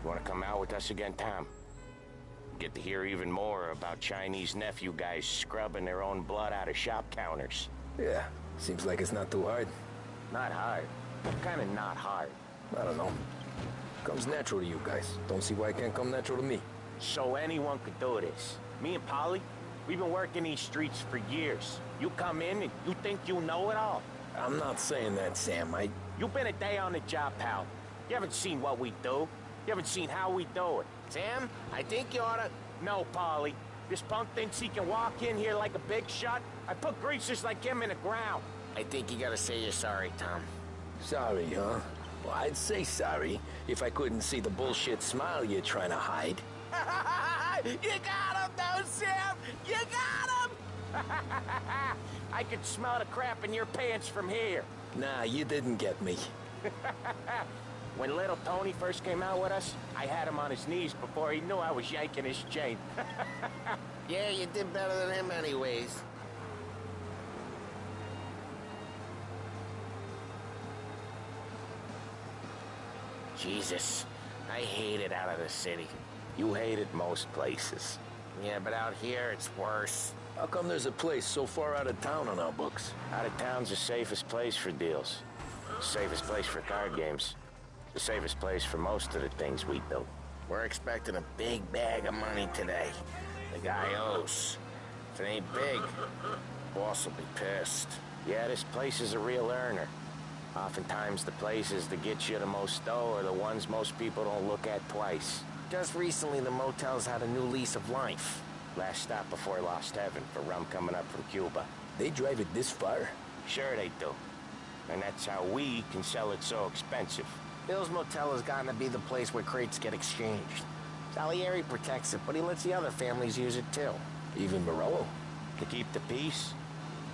You want to come out with us again, Tom? Get to hear even more about Chinese nephew guys scrubbing their own blood out of shop counters.
Yeah, seems like it's not too hard.
Not hard. Kinda not hard.
I don't know. Comes natural to you guys. Don't see why it can't come natural to me.
So anyone could do this. Me and Polly, we've been working these streets for years. You come in and you think you know it all.
I'm not saying that, Sam.
You've been a day on the job, pal. You haven't seen what we do. You haven't seen how we do it.
Sam, I think you oughta...
No, Polly. This punk thinks he can walk in here like a big shot. I put greasers like him in the ground.
I think you gotta say you're sorry, Tom.
Sorry, huh? Well, I'd say sorry if I couldn't see the bullshit smile you're trying to hide.
You got him, though, Sam! You got him! I could smell the crap in your pants from here.
Nah, you didn't get me.
When little Tony first came out with us, I had him on his knees before he knew I was yanking his chain.
Yeah, you did better than him anyways. Jesus, I hate it out of the city.
You hate it most places.
Yeah, but out here, it's worse.
How come there's a place so far out of town on our books?
Out of town's the safest place for deals. The safest place for card games. The safest place for most of the things we built.
We're expecting a big bag of money today. The guy owes. If it ain't big, boss will be pissed.
Yeah, this place is a real earner. Oftentimes the places that get you the most dough are the ones most people don't look at twice.
Just recently, the motel's had a new lease of life.
Last stop before Lost Heaven for rum coming up from Cuba.
They drive it this far?
Sure they do. And that's how we can sell it so expensive.
Bill's Motel has gotten to be the place where crates get exchanged. Salieri protects it, but he lets the other families use it too.
Even Morello?
To keep the peace?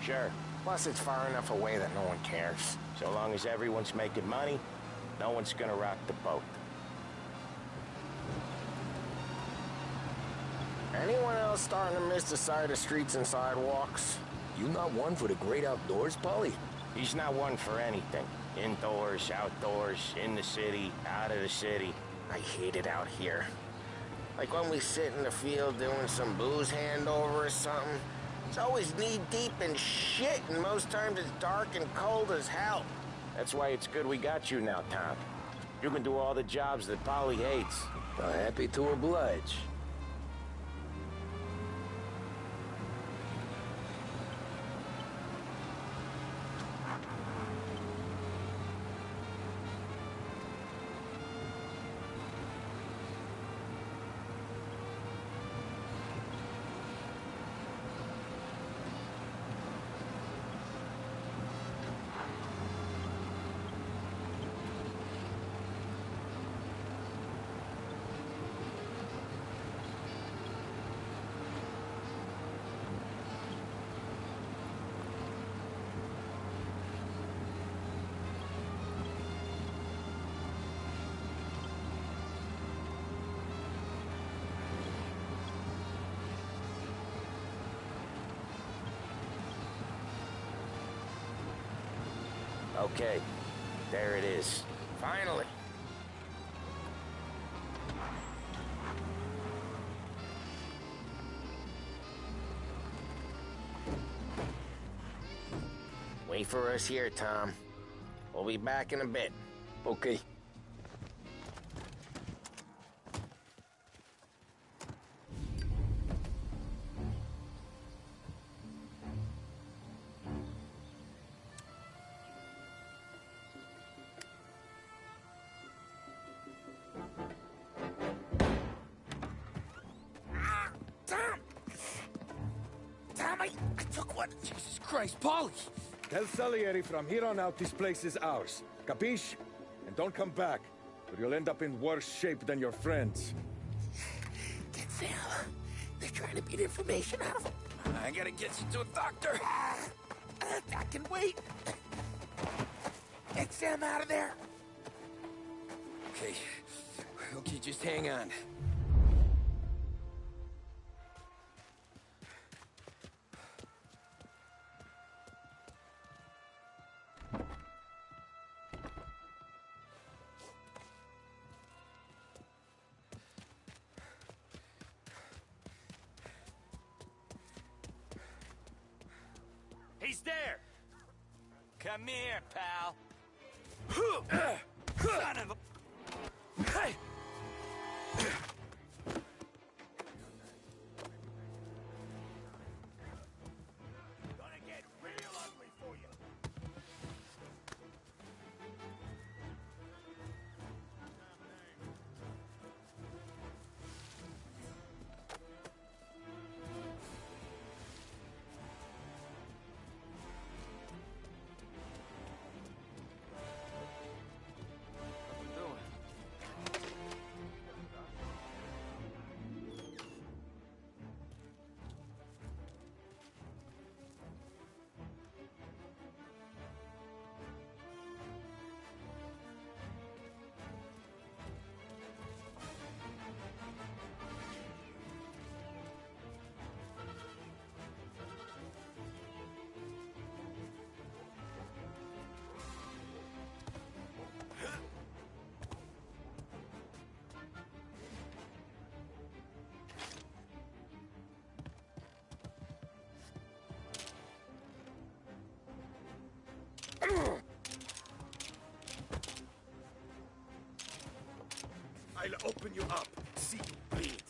Sure.
Plus, it's far enough away that no one cares.
So long as everyone's making money, no one's gonna rock the boat.
Anyone else starting to miss the side of streets and sidewalks?
You not one for the great outdoors, Polly?
He's not one for anything. Indoors, outdoors, in the city, out of the city.
I hate it out here. Like when we sit in the field doing some booze handover or something. It's always knee-deep in shit, and most times it's dark and cold as hell.
That's why it's good we got you now, Tom. You can do all the jobs that Polly hates.
Well, happy to oblige.
Okay, there it is.
Finally. Wait for us here, Tom. We'll be back in a bit.
Okay.
I took one. Jesus Christ, Polly!
Tell Salieri from here on out this place is ours. Capiche? And don't come back, or you'll end up in worse shape than your friends.
Get Sam. They're trying to beat information out of him.
I gotta get you to a doctor.
I can wait. Get Sam out of there.
Okay. Okay, just hang on.
He's there! Come here, pal. Son of a... Hey! Gonna get real ugly for you.
I'll open you up.
see you bleed.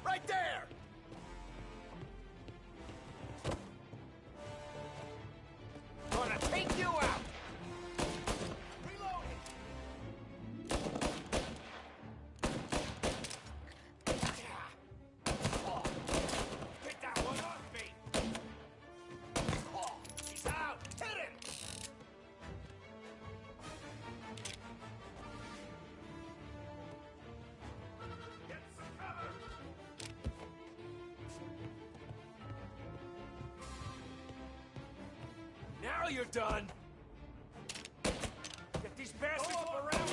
Right there! Gonna take you out! Reloading! Oh, get that one off me! Oh, she's out! Hit it! Get some cover! Now you're done! Get these bastards around!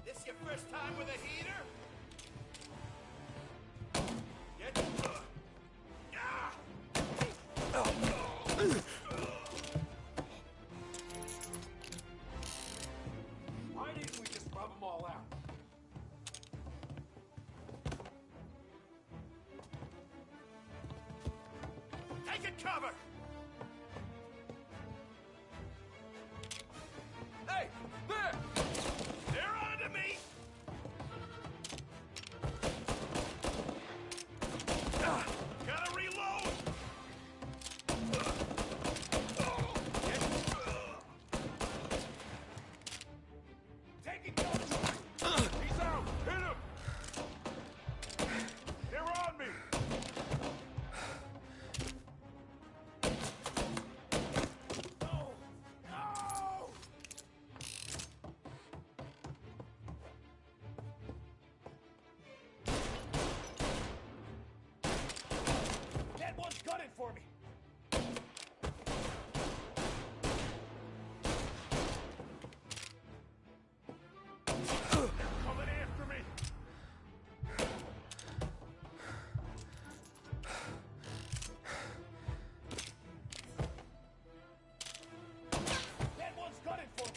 This your first time with a heater? Get Why didn't we just rub them all out? Take it cover! Hey! There! They're on to me! Gotta reload! Taking cover! He's out! Hit him! They're on me! No! No! That one's gunning for me! Coming after me! That one's gunning for me!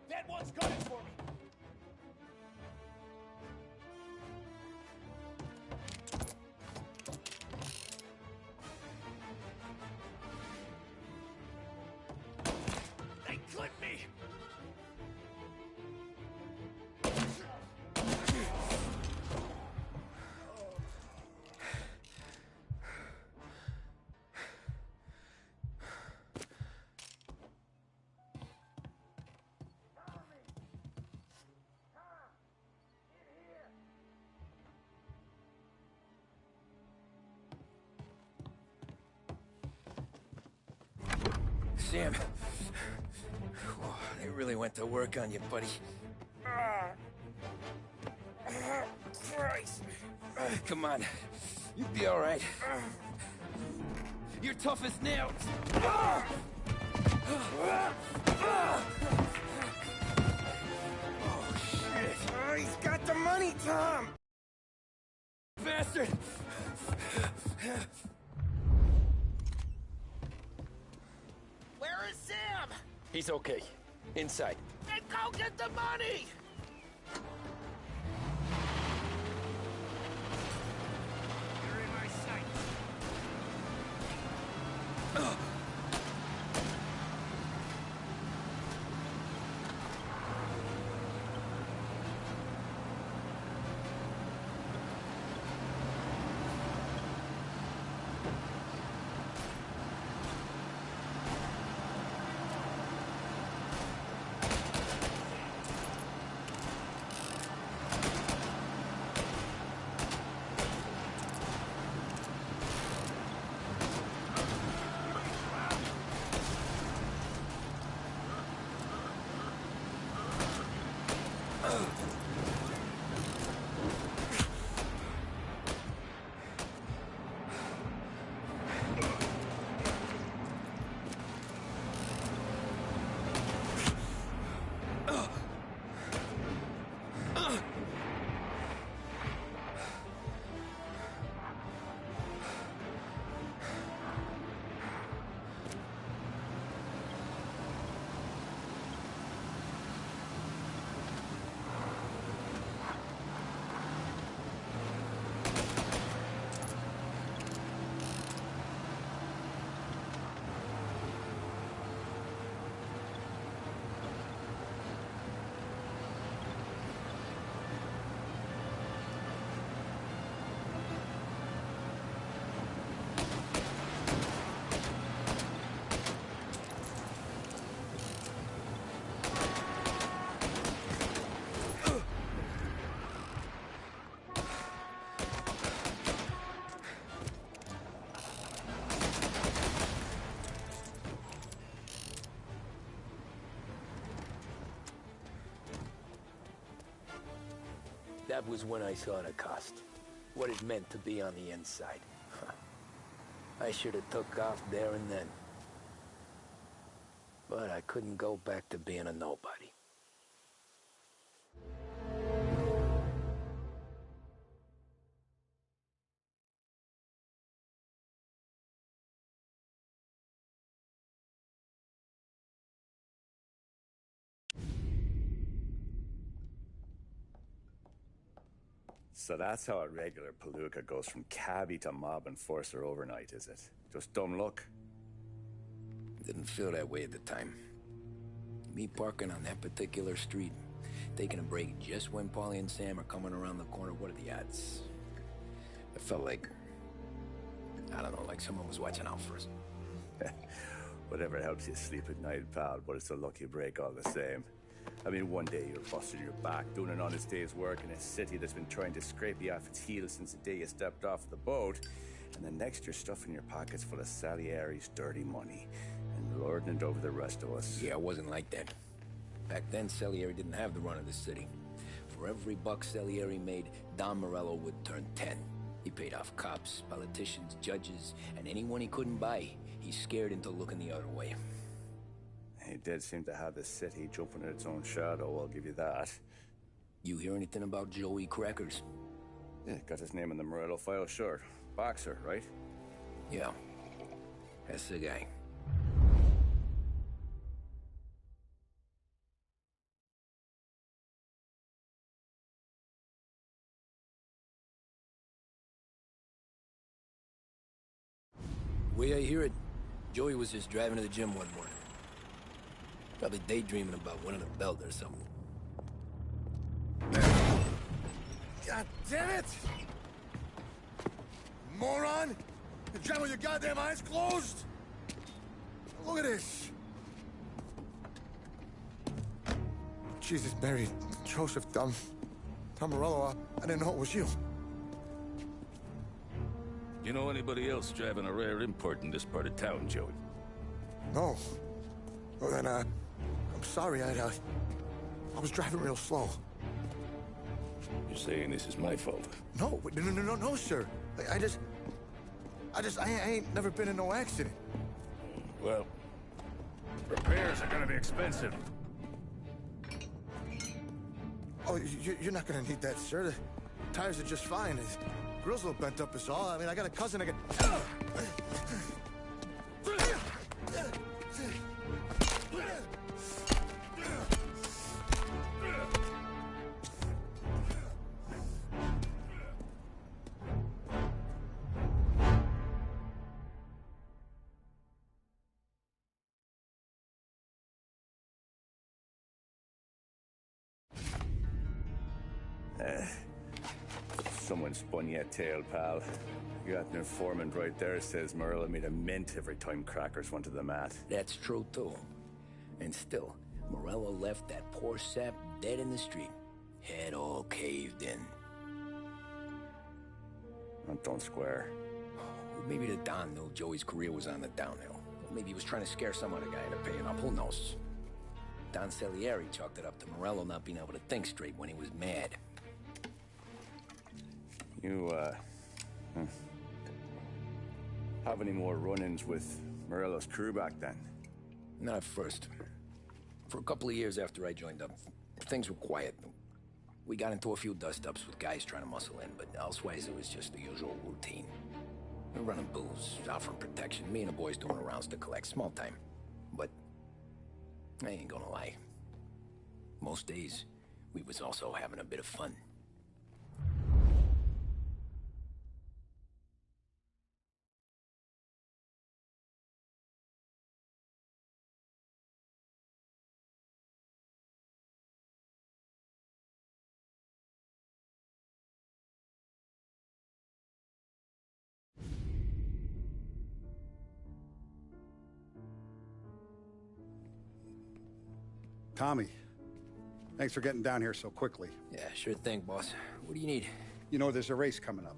That one's gunning for me! They clipped me!
Sam. Whoa, they really went to work on you, buddy.
Christ!
Come on. You'll be all right. You're tough as nails.
Oh,
shit.
Oh, he's got the money, Tom!
Bastard!
Where is Sam?
He's okay. Inside.
Then go get the money!
You're in my sight.
That was when I saw the cost. What it meant to be on the inside. I should have took off there and then. But I couldn't go back to being a nobody.
So that's how a regular palooka goes from cabbie to mob enforcer overnight, is it? Just dumb luck?
Didn't feel that way at the time. Me parking on that particular street, taking a break just when Paulie and Sam are coming around the corner, what are the odds? It felt like, I don't know, like someone was watching out for us.
Whatever helps you sleep at night, pal, but it's a lucky break all the same. I mean, one day you're busting your back, doing an honest day's work in a city that's been trying to scrape you off its heels since the day you stepped off the boat, and the next you're stuffing your pockets full of Salieri's dirty money and lording it over the rest of us.
Yeah, it wasn't like that. Back then, Salieri didn't have the run of the city. For every buck Salieri made, Don Morello would turn 10. He paid off cops, politicians, judges, and anyone he couldn't buy, he scared into looking the other way.
He did seem to have the city jumping at its own shadow, I'll give you that.
You hear anything about Joey Crackers?
Yeah, got his name in the Morello file, sure. Boxer, right?
Yeah, that's the guy. The way I hear it, Joey was just driving to the gym one morning. Probably daydreaming about winning a belt or something.
God damn it! Moron! You're driving with your goddamn eyes closed? Look at this! Jesus, Mary, Joseph, Tom Morello, I didn't know it was you.
You know anybody else driving a rare import in this part of town, Joey?
No. Well then, I'm sorry, I was driving real slow.
You're saying this is my fault?
No, no, sir. I ain't never been in no accident.
Well, repairs are gonna be expensive.
Oh, you're not gonna need that, sir. The tires are just fine. The grill's a little bent up is all. I mean, I got a cousin I can...
Someone spun you a tale, pal. You got an informant right there says Morello made a mint every time Crackers went to the mat.
That's true, too. And still, Morello left that poor sap dead in the street. Head all caved in.
That don't square.
Maybe the Don knew Joey's career was on the downhill. Maybe he was trying to scare some other guy into paying up. Who knows? Don Salieri chalked it up to Morello not being able to think straight when he was mad.
You, have any more run-ins with Morello's crew back then?
Not at first. For a couple of years after I joined up, things were quiet. We got into a few dust-ups with guys trying to muscle in, but elsewise it was just the usual routine. We were running booze, offering protection, me and the boys doing rounds to collect, small time. But I ain't gonna lie. Most days, we was also having a bit of fun.
Tommy, thanks for getting down here so quickly.
Yeah, sure thing, boss. What do you need?
You know, there's a race coming up.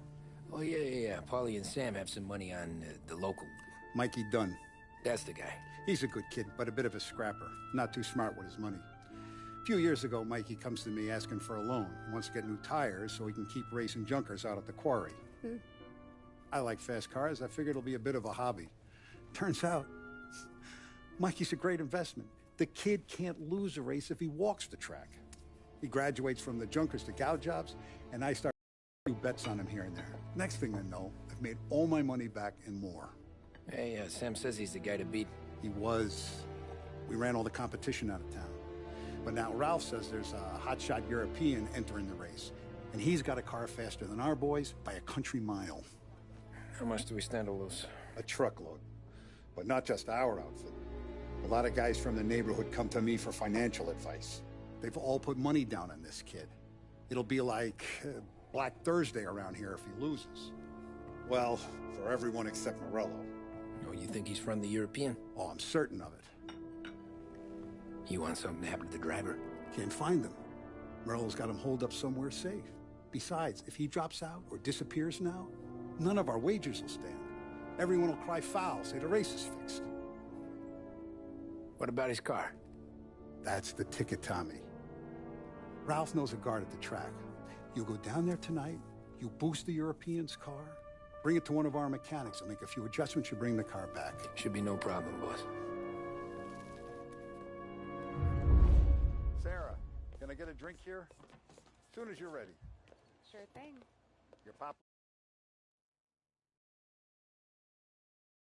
Oh, yeah. Paulie and Sam have some money on the local.
Mikey Dunn.
That's the guy.
He's a good kid, but a bit of a scrapper. Not too smart with his money. few years ago, Mikey comes to me asking for a loan. He wants to get new tires so he can keep racing junkers out at the quarry. I like fast cars. I figured it'll be a bit of a hobby. Turns out, Mikey's a great investment. The kid can't lose a race if he walks the track. He graduates from the junkers to gal jobs, and I start a few bets on him here and there. Next thing I know, I've made all my money back and more.
Hey, Sam says he's the guy to beat.
He was. We ran all the competition out of town. But now Ralph says there's a hotshot European entering the race, and he's got a car faster than our boys by a country mile.
How much do we stand to lose?
A truckload. But not just our outfit. A lot of guys from the neighborhood come to me for financial advice. They've all put money down on this kid. It'll be like Black Thursday around here if he loses. Well, for everyone except Morello.
Oh, you think he's from the European?
Oh, I'm certain of it.
You want something to happen to the driver?
Can't find him. Morello's got him holed up somewhere safe. Besides, if he drops out or disappears now, none of our wagers will stand. Everyone will cry foul, say the race is fixed.
What about his car?
That's the ticket, Tommy. Ralph knows a guard at the track. You go down there tonight, you boost the European's car, bring it to one of our mechanics, and make a few adjustments, you bring the car back.
Should be no problem, boss.
Sarah, can I get a drink here? As soon as you're ready.
Sure thing.
Your pop...